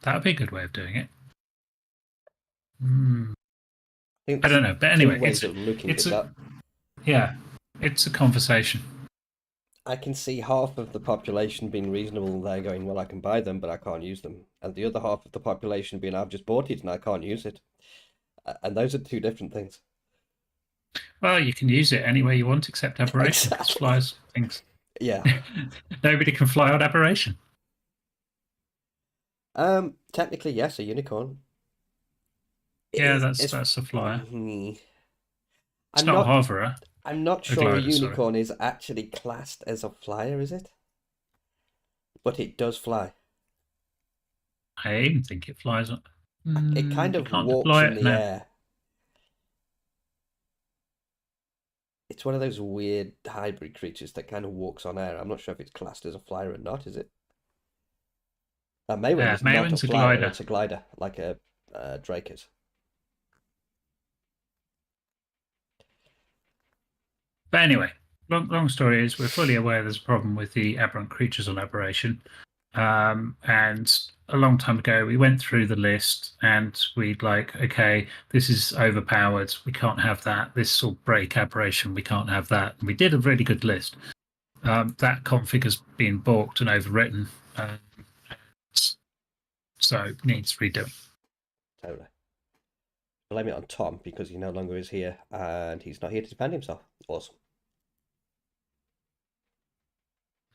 That would be a good way of doing it. I don't know, but anyway, two ways of looking at that. Yeah, it's a conversation. I can see half of the population being reasonable and they're going, well, I can buy them, but I can't use them. And the other half of the population being, I've just bought it and I can't use it. And those are two different things. Well, you can use it any way you want except aberration. Exactly. Flies, things. Yeah. Nobody can fly on aberration. Technically, yes, a unicorn. Yeah, that's a flyer. It's not a hoverer. I'm not sure a unicorn is actually classed as a flyer, is it? But it does fly. I even think it flies. It kind of walks in the air. It's one of those weird hybrid creatures that kind of walks on air. I'm not sure if it's classed as a flyer or not, is it? Maywen is not a flyer, it's a glider, like a drake is. But anyway, long story is we're fully aware there's a problem with the aberrant creatures on aberration. And a long time ago, we went through the list and we'd like, okay, this is overpowered. We can't have that. This will break aberration. We can't have that. And we did a really good list. That config has been balked and overwritten. So it needs redoing. Totally. Blame it on Tom because he no longer is here and he's not here to defend himself. Awesome.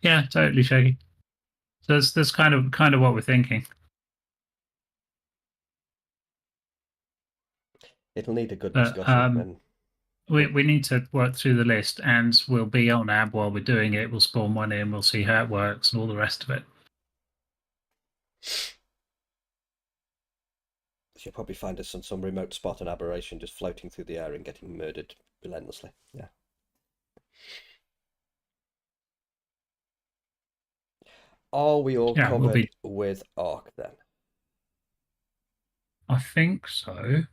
Yeah, totally, Shaggy. So that's kind of what we're thinking. It'll need a good discussion. We need to work through the list, and we'll be on AB while we're doing it. We'll spawn one in, we'll see how it works, and all the rest of it. She'll probably find us on some remote spot on aberration, just floating through the air and getting murdered relentlessly. Yeah. Are we all covered with Ark then? I think so.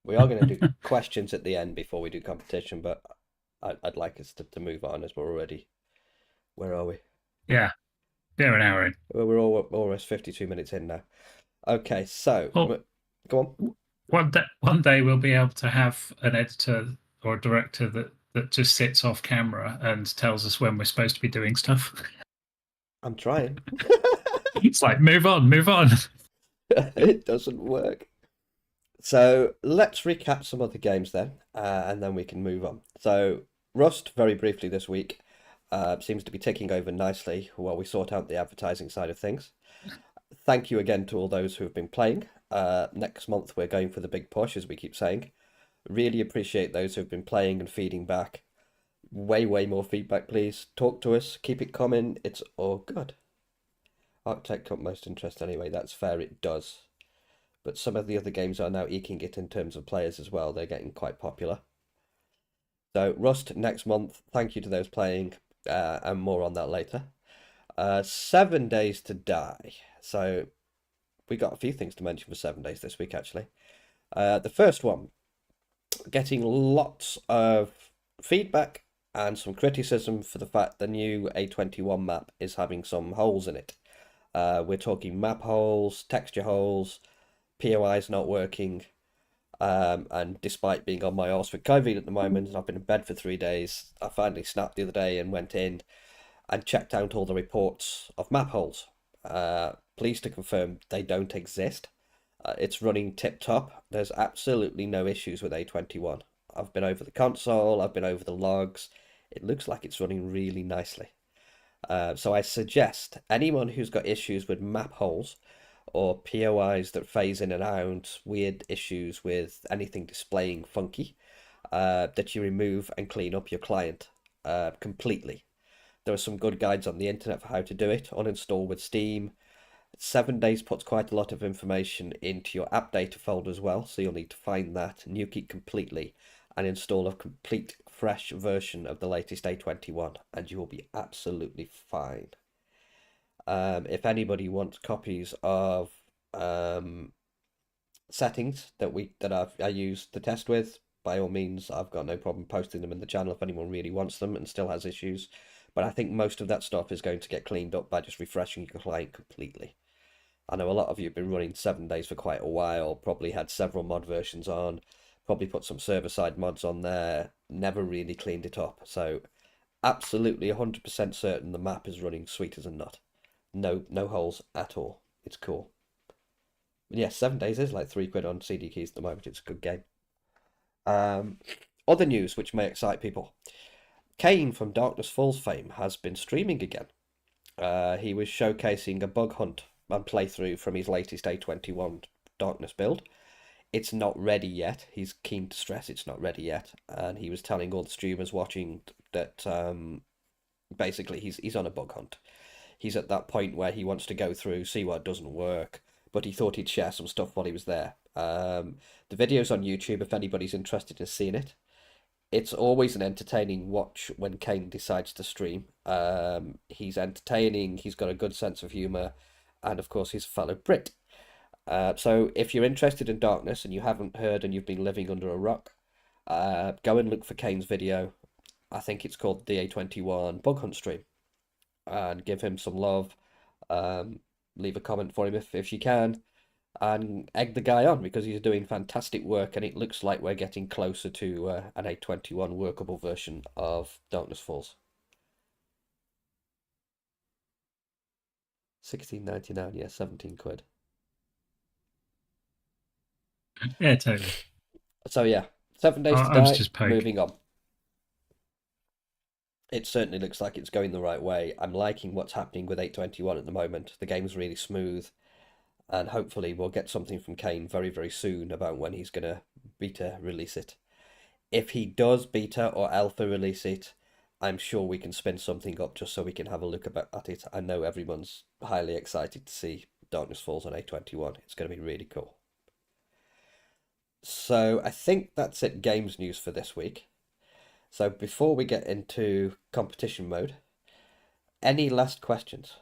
We are going to do questions at the end before we do competition, but I'd like us to move on as we're already. Where are we? Yeah, an hour in. We're almost 52 minutes in now. Okay, so go on. One day we'll be able to have an editor or a director that just sits off camera and tells us when we're supposed to be doing stuff. I'm trying. It's like, move on. It doesn't work. So let's recap some of the games then, and then we can move on. So Rust, very briefly this week, seems to be ticking over nicely while we sort out the advertising side of things. Thank you again to all those who have been playing. Next month we're going for the big push, as we keep saying. Really appreciate those who have been playing and feeding back. Way more feedback, please. Talk to us. Keep it coming. It's all good. Arctech got most interest anyway. That's fair. It does. But some of the other games are now eking it in terms of players as well. They're getting quite popular. So Rust next month. Thank you to those playing, and more on that later. 7 Days to Die. So we got a few things to mention for 7 days this week, actually. The first one, getting lots of feedback and some criticism for the fact the new A21 map is having some holes in it. We're talking map holes, texture holes, POIs not working, and despite being on my arse with COVID at the moment, and I've been in bed for 3 days, I finally snapped the other day and went in and checked out all the reports of map holes. Pleased to confirm they don't exist. It's running tip-top. There's absolutely no issues with A21. I've been over the console, I've been over the logs. It looks like it's running really nicely. So I suggest anyone who's got issues with map holes, or POIs that phase in and out, weird issues with anything displaying funky, that you remove and clean up your client completely. There are some good guides on the internet for how to do it. Uninstall with Steam. 7 days puts quite a lot of information into your app data folder as well, so you'll need to find that, nuke it completely, and install a complete fresh version of the latest A21, and you will be absolutely fine. If anybody wants copies of um, settings I use to test with, by all means, I've got no problem posting them in the channel if anyone really wants them and still has issues. But I think most of that stuff is going to get cleaned up by just refreshing your client completely. I know a lot of you have been running 7 days for quite a while, probably had several mod versions on, probably put some server-side mods on there, never really cleaned it up. So absolutely 100% certain the map is running sweet as a nut. No holes at all. It's cool. But yeah, 7 days is like £3 on CD keys at the moment. It's a good game. Um, Other news which may excite people. Kane from Darkness Falls fame has been streaming again. He was showcasing a bug hunt and playthrough from his latest A21 Darkness build. It's not ready yet. He's keen to stress it's not ready yet, and he was telling all the streamers watching that basically he's on a bug hunt. He's at that point where he wants to go through, see what doesn't work, but he thought he'd share some stuff while he was there. The video's on YouTube if anybody's interested in seeing it. It's always an entertaining watch when Kane decides to stream. He's entertaining, he's got a good sense of humour, and of course he's a fellow Brit. So if you're interested in Darkness and you haven't heard and you've been living under a rock, go and look for Kane's video. I think it's called the A21 Bug Hunt stream, and give him some love. Leave a comment for him if you can, and egg the guy on because he's doing fantastic work, and it looks like we're getting closer to an A21 workable version of Darkness Falls. 16.99, yeah, £17. Yeah, totally. So yeah, 7 days to I was die. just poking. Moving on. It certainly looks like it's going the right way. I'm liking what's happening with 821 at the moment. The game's really smooth, and hopefully we'll get something from Kane very, very soon about when he's going to beta release it. If he does beta or alpha release it, I'm sure we can spin something up just so we can have a look at it. I know everyone's highly excited to see Darkness Falls on A21. It's going to be really cool. So I think that's it games news for this week. So before we get into competition mode, any last questions?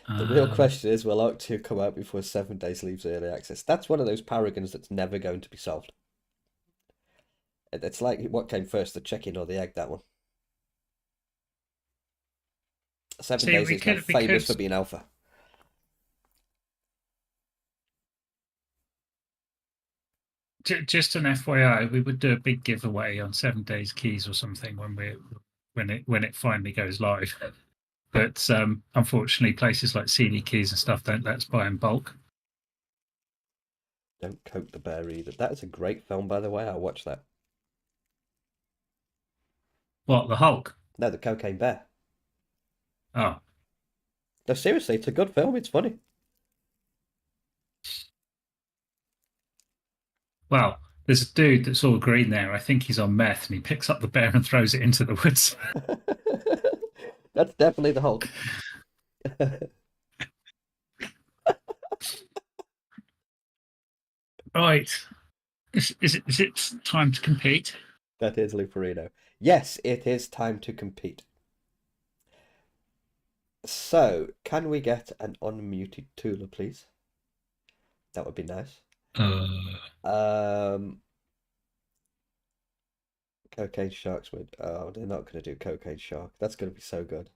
The real question is, will Arc 2 come out before 7 days leaves early access? That's one of those paragons that's never going to be solved. It's like what came first, the chicken or the egg, that one. 7 days is now famous for being alpha. Just an FYI, we would do a big giveaway on 7 days keys or something when it finally goes live. But unfortunately, places like CD keys and stuff don't let us buy in bulk. Don't coat the bear either. That is a great film, by the way. I'll watch that. What, the Hulk? No, the Cocaine Bear. Oh, No, seriously, it's a good film. It's funny. well, there's a dude that's all green there. I think he's on meth, and he picks up the bear and throws it into the woods. That's definitely the Hulk. Right. Is it time to compete? That is Luperino. Yes, it is time to compete. So, can we get an unmuted Tula, please? That would be nice. Um, Cocaine Sharks would. Oh, they're not going to do Cocaine Shark. That's going to be so good.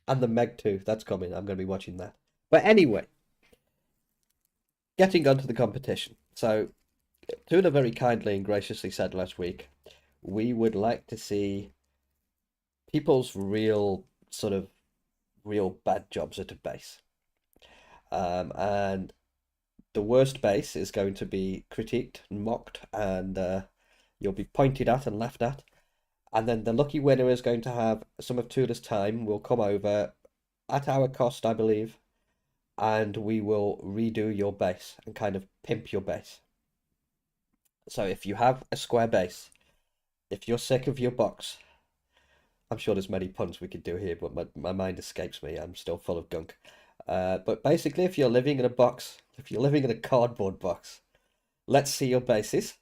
And the Meg 2, that's coming. I'm going to be watching that. But anyway, getting on to the competition. So, Tula very kindly and graciously said last week, we would like to see people's real bad jobs at a base. And the worst base is going to be critiqued and mocked, and you'll be pointed at and laughed at. And then the lucky winner is going to have some of Tula's time. We'll come over. at our cost, I believe, and we will redo your base and kind of pimp your base. So if you have a square base, if you're sick of your box, I'm sure there's many puns we could do here, but my mind escapes me. I'm still full of gunk. But basically, if you're living in a box, if you're living in a cardboard box, let's see your bases,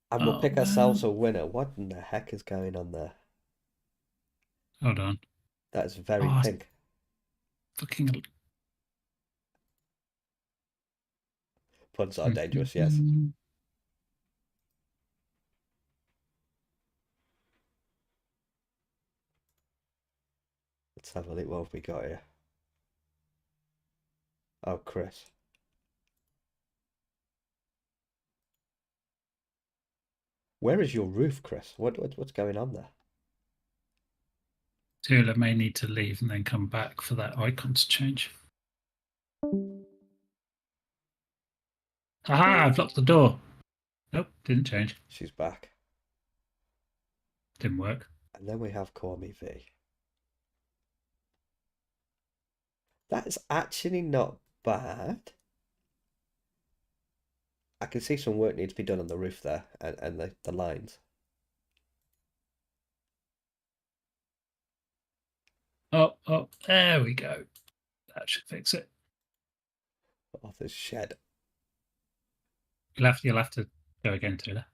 and we'll Oh pick ourselves man. a winner. What in the heck is going on there? Hold on. That is very Oh, pink. fucking. Puns are dangerous, yes. Let's have a look what have we got here. Oh, Chris. Where is your roof, Chris? What's going on there? Tula may need to leave and then come back for that icon to change. Aha! I've locked the door. Nope, didn't change. She's back. Didn't work. And then we have Call Me V. That is actually not bad. I can see some work needs to be done on the roof there and the lines. Oh, there we go. That should fix it. Arthur's shed. You'll have to go again, Tula.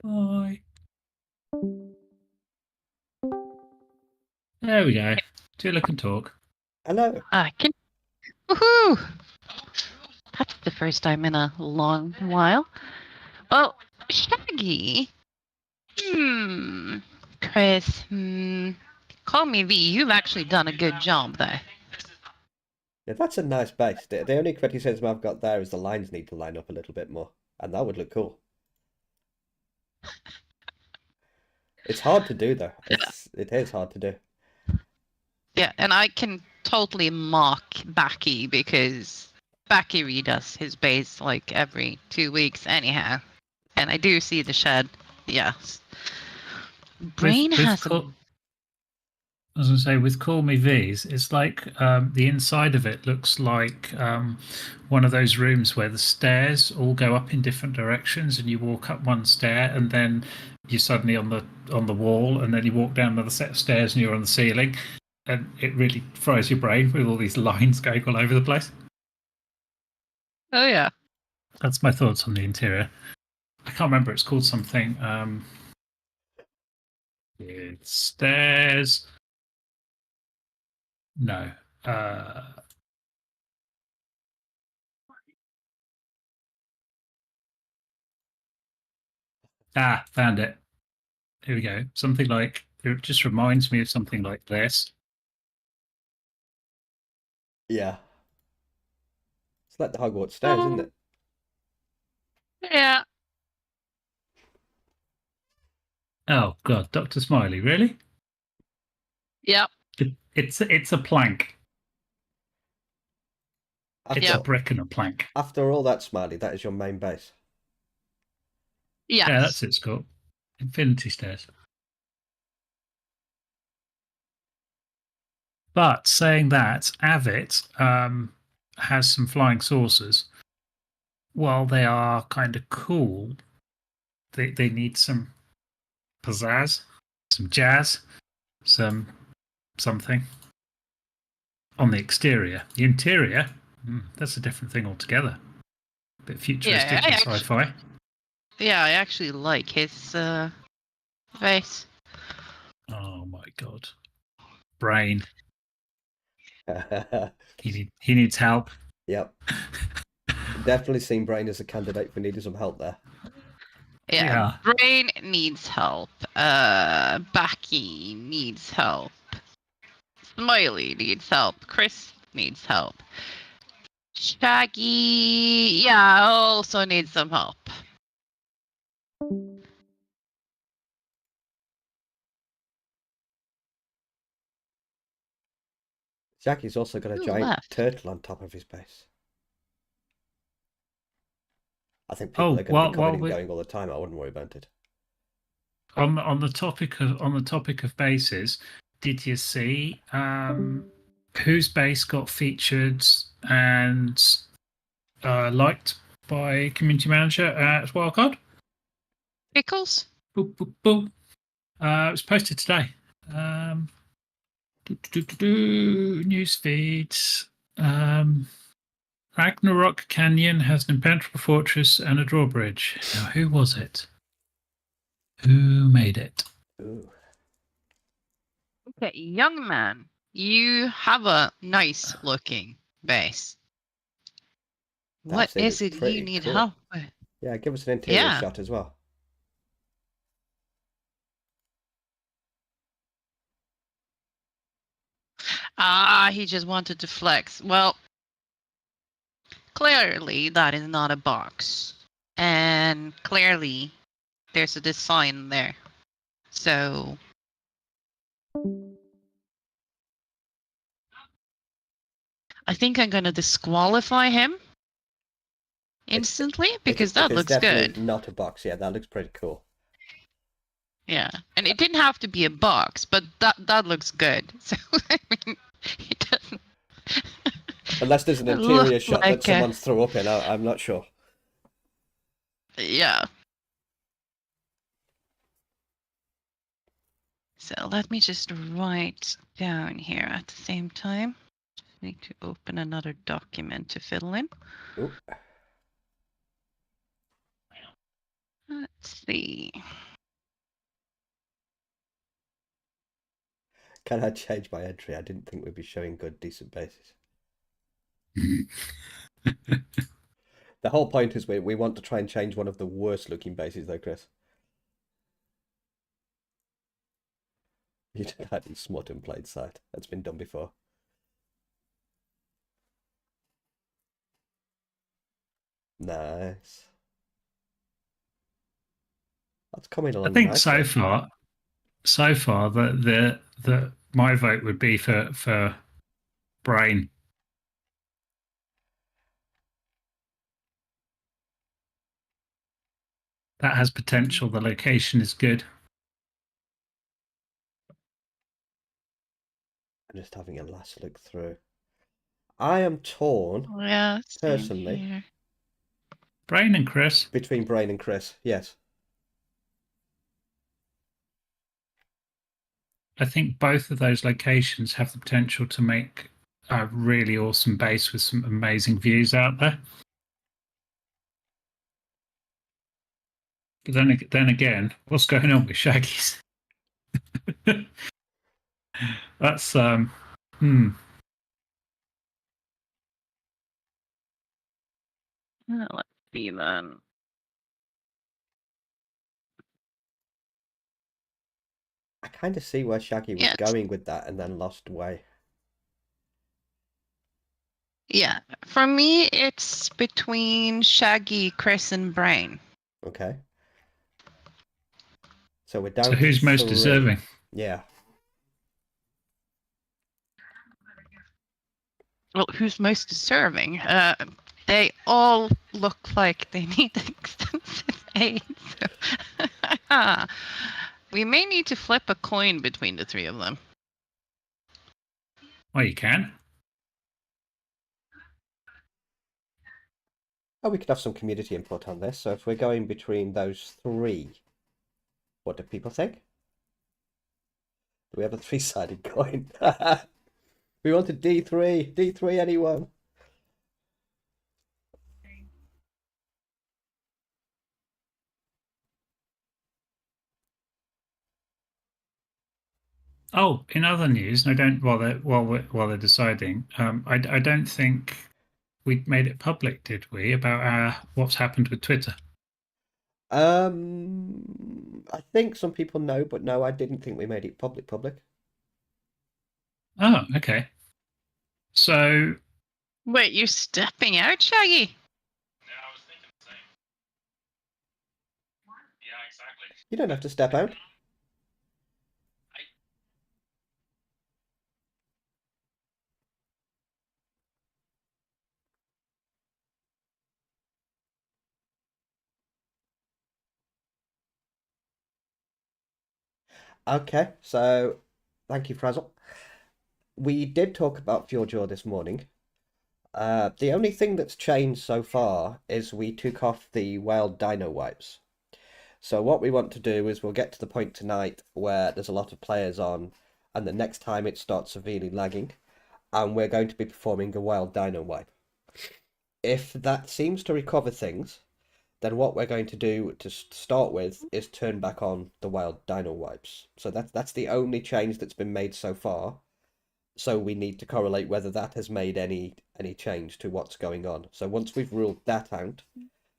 Bye. There we go. Tula can talk. Hello. Can woohoo! That's the first time in a long while. Well, Shaggy. Chris. Call me V. You've actually done a good job there. Yeah, that's a nice base. The only criticism I've got there is the lines need to line up a little bit more, and that would look cool. It's hard to do though. It is hard to do. Yeah, and I can totally mock Backy because Backy redoes his base like every 2 weeks anyhow. And I do see the shed. Yes. Brain has a... I was going to say, with Call Me V's, it's like the inside of it looks like one of those rooms where the stairs all go up in different directions, and you walk up one stair, and then you're suddenly on the wall, and then you walk down another set of stairs, and you're on the ceiling, and it really fries your brain with all these lines going all over the place. Oh yeah. That's my thoughts on the interior. I can't remember. It's called something. It's stairs. No. Found it. Here we go. Something like, it just reminds me of something like this. Yeah. It's like the Hogwarts stairs, isn't it? Yeah. Oh God, Dr. Smiley, really? Yep. It's a plank. It's a brick and a plank. After all that, Smiley, that is your main base. Yes. Yeah, that's it, Scott. Infinity stairs. But saying that, Avit has some flying saucers. While they are kind of cool, they need some pizzazz, some jazz, something on the exterior. The interior, that's a different thing altogether. A bit futuristic and sci-fi. Yeah, I actually like his face. Oh my God. Brain. He needs help. Yep. Definitely seen Brain as a candidate for needing some help there. Yeah. Brain needs help. Backy needs help. Smiley needs help. Chris needs help. Shaggy, yeah, also needs some help. Jackie's also got a giant turtle on top of his base. I think people are going to be coming and going all the time. I wouldn't worry about it. On the topic of bases, did you see whose base got featured and liked by community manager at Wildcard? Pickles? Boop, boop, boop. It was posted today. News feeds. Ragnarok Canyon has an impenetrable fortress and a drawbridge. Now, who was it? Who made it? Ooh. Okay, young man, you have a nice looking base. What Actually, is looks it you pretty need cool. help with? Yeah, give us an interior Yeah. shot as well. Ah, he just wanted to flex. Well, clearly that is not a box. And clearly there's a design there. So I think I'm gonna disqualify him instantly because that It's looks definitely good. not a box. Yeah, that looks pretty cool. Yeah, and it didn't have to be a box, but that looks good. So I mean, it doesn't Unless there's an look interior shot that like a someone's threw up in, I'm not sure. yeah. So let me just write down here at the same time. Need to open another document to fill in. Ooh. Let's see. Can I change my entry? I didn't think we'd be showing good, decent bases. The whole point is we want to try and change one of the worst looking bases though, Chris. You did that in smut in plain sight. That's been done before. Nice. That's coming I along think nicely. so far the my vote would be for Brain. That has potential. The location is good. I'm just having a last look through. I am torn, Yeah, same personally, here. Brain and Chris. between Brain and Chris. Yes. I think both of those locations have the potential to make a really awesome base with some amazing views out there. But then again, what's going on with Shaggy's? That's Let's see then. I kind of see where Shaggy was Yes. going with that and then lost way. Yeah. For me, it's between Shaggy, Chris, and Brain. Okay. So we're so down to who's most 3. deserving? Yeah. Well, who's most deserving? They all look like they need extensive aid. So we may need to flip a coin between the three of them. Well, you can. Oh, we could have some community input on this. So if we're going between those 3, what do people think? Do we have a 3-sided coin? We want a D3. D3, anyone? Oh, in other news, I don't. While they're deciding, I don't think we made it public, did we? About what's happened with Twitter. I think some people know, but no, I didn't think we made it public. Oh, okay. So Wait, you're stepping out, Shaggy? You don't have to step out. Okay, so Thank you, Frazzle. We did talk about Fjordjaw this morning. The only thing that's changed so far is we took off the wild dino wipes. So what we want to do is we'll get to the point tonight where there's a lot of players on, and the next time it starts severely lagging, and we're going to be performing a wild dino wipe. If that seems to recover things, then what we're going to do to start with is turn back on the wild dino wipes. So that's the only change that's been made so far. So we need to correlate whether that has made any change to what's going on. So once we've ruled that out,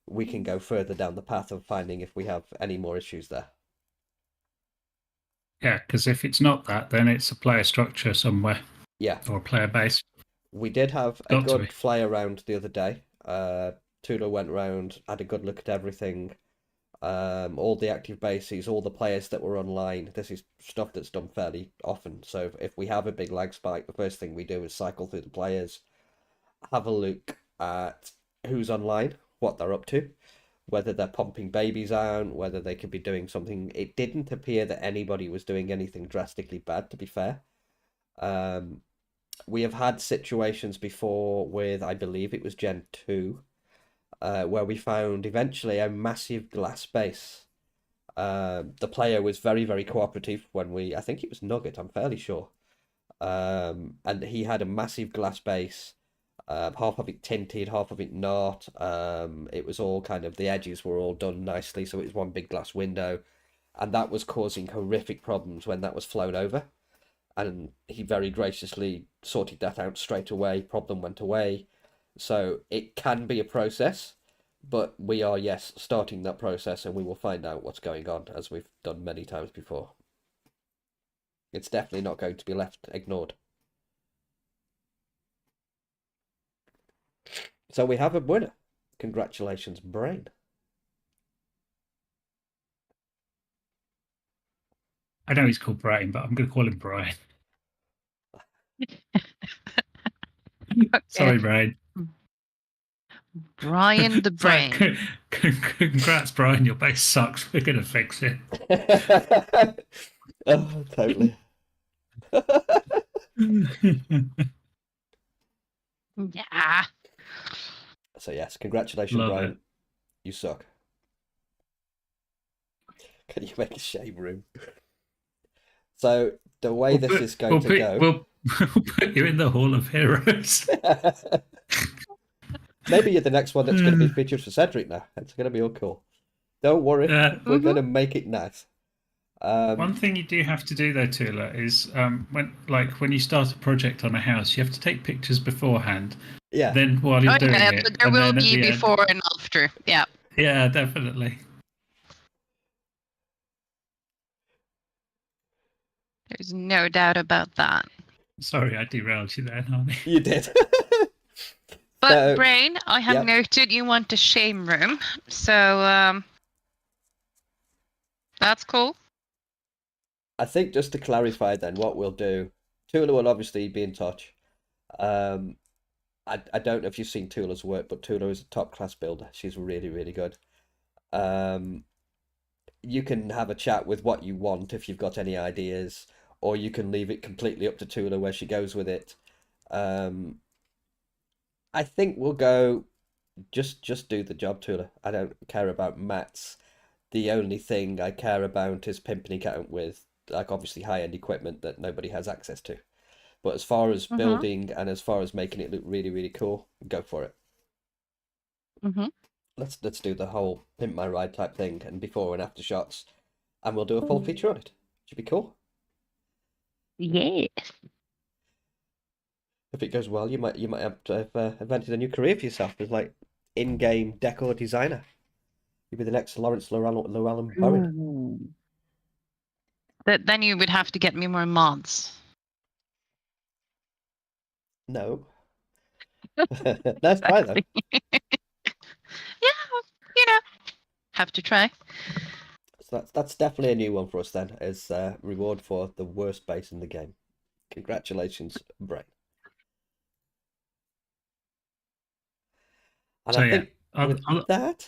we can go further down the path of finding if we have any more issues there. Yeah, because if it's not that, then it's a player structure somewhere. Yeah. Or a player base. We did have a Got to be. good fly around the other day. Tula went round, had a good look at everything. All the active bases, all the players that were online. This is stuff that's done fairly often. So if we have a big lag spike, the first thing we do is cycle through the players, have a look at who's online, what they're up to, whether they're pumping babies out, whether they could be doing something. It didn't appear that anybody was doing anything drastically bad, to be fair. We have had situations before with, I believe it was Gen 2, where we found eventually a massive glass base. The player was very, very cooperative when I think it was Nugget, I'm fairly sure. And he had a massive glass base, half of it tinted, half of it not. It was all kind of, the edges were all done nicely, so it was one big glass window. And that was causing horrific problems when that was flown over. And he very graciously sorted that out straight away. Problem went away. So it can be a process, but we are, yes, starting that process, and we will find out what's going on, as we've done many times before. It's definitely not going to be left ignored. So we have a winner. Congratulations, Brain. I know he's called Brian, but I'm going to call him Brian. Sorry, Brian. Brian the Brain. Congrats, Brian. Your base sucks. We're going to fix it. Oh, totally. Yeah. So yes, congratulations, Love Brian. it. You suck. Can you make a shame room? So the way this is going to go... We'll put you in the Hall of Heroes. Maybe you're the next one that's going to be featured for Cedric now. It's going to be all cool. Don't worry, we're going to make it nice. One thing you do have to do though, Tula, is when you start a project on a house, you have to take pictures beforehand. Yeah. Then while you're doing it, but there will be before and after. Yeah. Yeah, definitely. There's no doubt about that. Sorry, I derailed you there, Nani. You did. But Brain, I have noted you want a shame room, so that's cool. I think just to clarify then, what we'll do, Tula will obviously be in touch. I don't know if you've seen Tula's work, but Tula is a top class builder. She's really, really good. You can have a chat with what you want if you've got any ideas, or you can leave it completely up to Tula where she goes with it. I think we'll go, just do the job, Tula. I don't care about mats. The only thing I care about is pimping it out with, like, obviously high-end equipment that nobody has access to. But as far as building and as far as making it look really, really cool, go for it. Let's do the whole pimp my ride type thing and before and after shots, and we'll do a full feature on it. Should be cool. Yes. If it goes well, you might have to have invented a new career for yourself as like in-game decor designer. You'd be the next Lawrence Llewellyn Bowen. Then you would have to get me more mods. No. That's fine though. Yeah, have to try. So that's definitely a new one for us then, as reward for the worst base in the game. Congratulations, Brain. And So I think with that...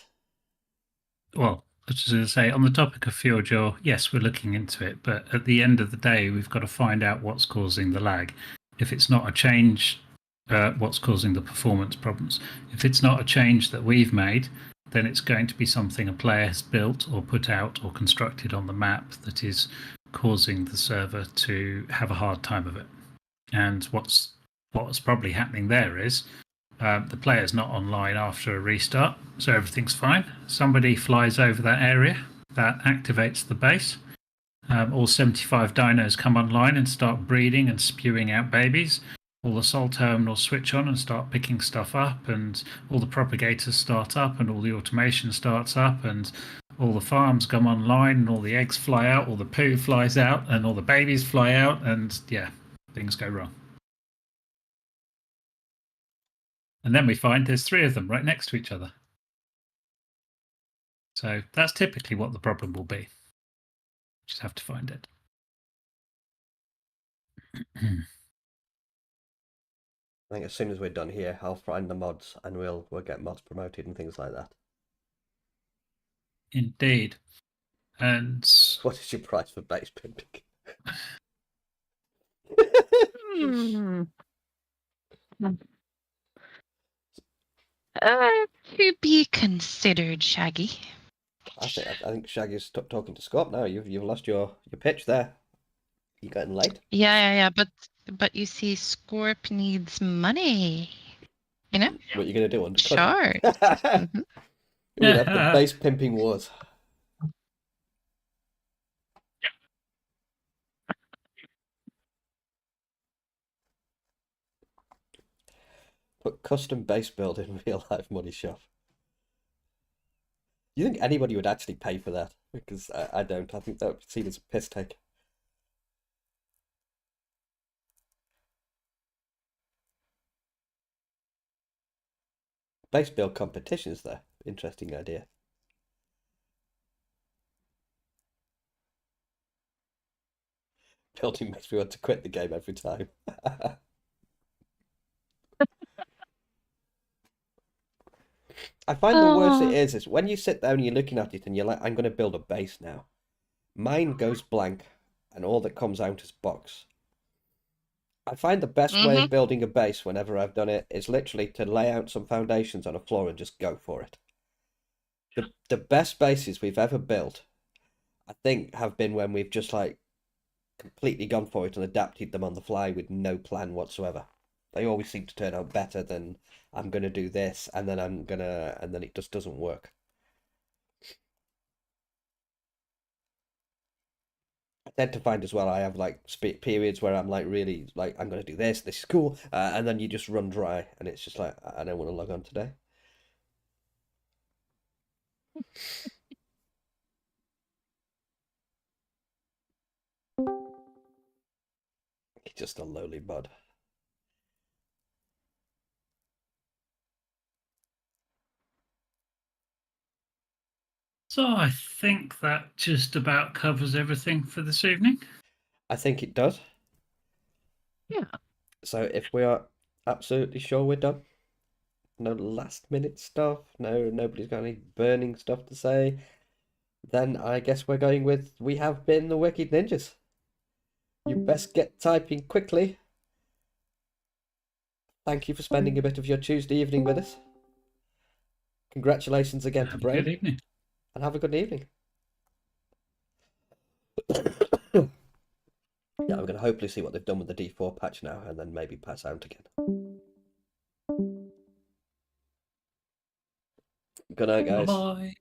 Well, I was just going to say, on the topic of FuelJaw, yes, we're looking into it, but at the end of the day, we've got to find out what's causing the lag. If it's not a change, what's causing the performance problems. If it's not a change that we've made, then it's going to be something a player has built or put out or constructed on the map that is causing the server to have a hard time of it. And what's probably happening there is the player's not online after a restart, so everything's fine. Somebody flies over that area, that activates the base. All 75 dinos come online and start breeding and spewing out babies. All the sol terminals switch on and start picking stuff up, and all the propagators start up, and all the automation starts up, and all the farms come online, and all the eggs fly out, all the poo flies out, and all the babies fly out, and yeah, things go wrong. And then we find there's 3 of them right next to each other. So that's typically what the problem will be. Just have to find it. I think as soon as we're done here, I'll find the mods and we'll get mods promoted and things like that. Indeed. And What is your price for base pimping? To be considered, Shaggy. I think Shaggy's talking to Scott now. You've lost your pitch there. You getting late? Yeah. But you see, Scorp needs money. You know? What are you going to do? Undercut Sure. him? We'd have the base pimping wars. Put custom base build in real life money shop. You think anybody would actually pay for that? Because I don't. I think that would be seen as a piss take. Base build competitions, though. Interesting idea. Building makes me want to quit the game every time. I find the worst it is when you sit down and you're looking at it and you're like, I'm going to build a base now. Mine goes blank and all that comes out is box. I find the best way of building a base whenever I've done it is literally to lay out some foundations on a floor and just go for it. The best bases we've ever built, I think, have been when we've just like completely gone for it and adapted them on the fly with no plan whatsoever. They always seem to turn out better than I'm going to do this and then and then it just doesn't work. I tend to find as well I have like periods where I'm like really like I'm going to do this is cool, and then you just run dry and it's just like I don't want to log on today. He's just a lowly bud. so I think that just about covers everything for this evening. I think it does. Yeah. So if we are absolutely sure we're done, no last minute stuff, nobody's got any burning stuff to say, then I guess we're going with we have been the Wicked Ninjas. You best get typing quickly. Thank you for spending a bit of your Tuesday evening with us. Congratulations again to Brain. Good evening. And have a good evening. Yeah, I'm going to hopefully see what they've done with the D4 patch now and then maybe pass out again. Good night, guys. Bye.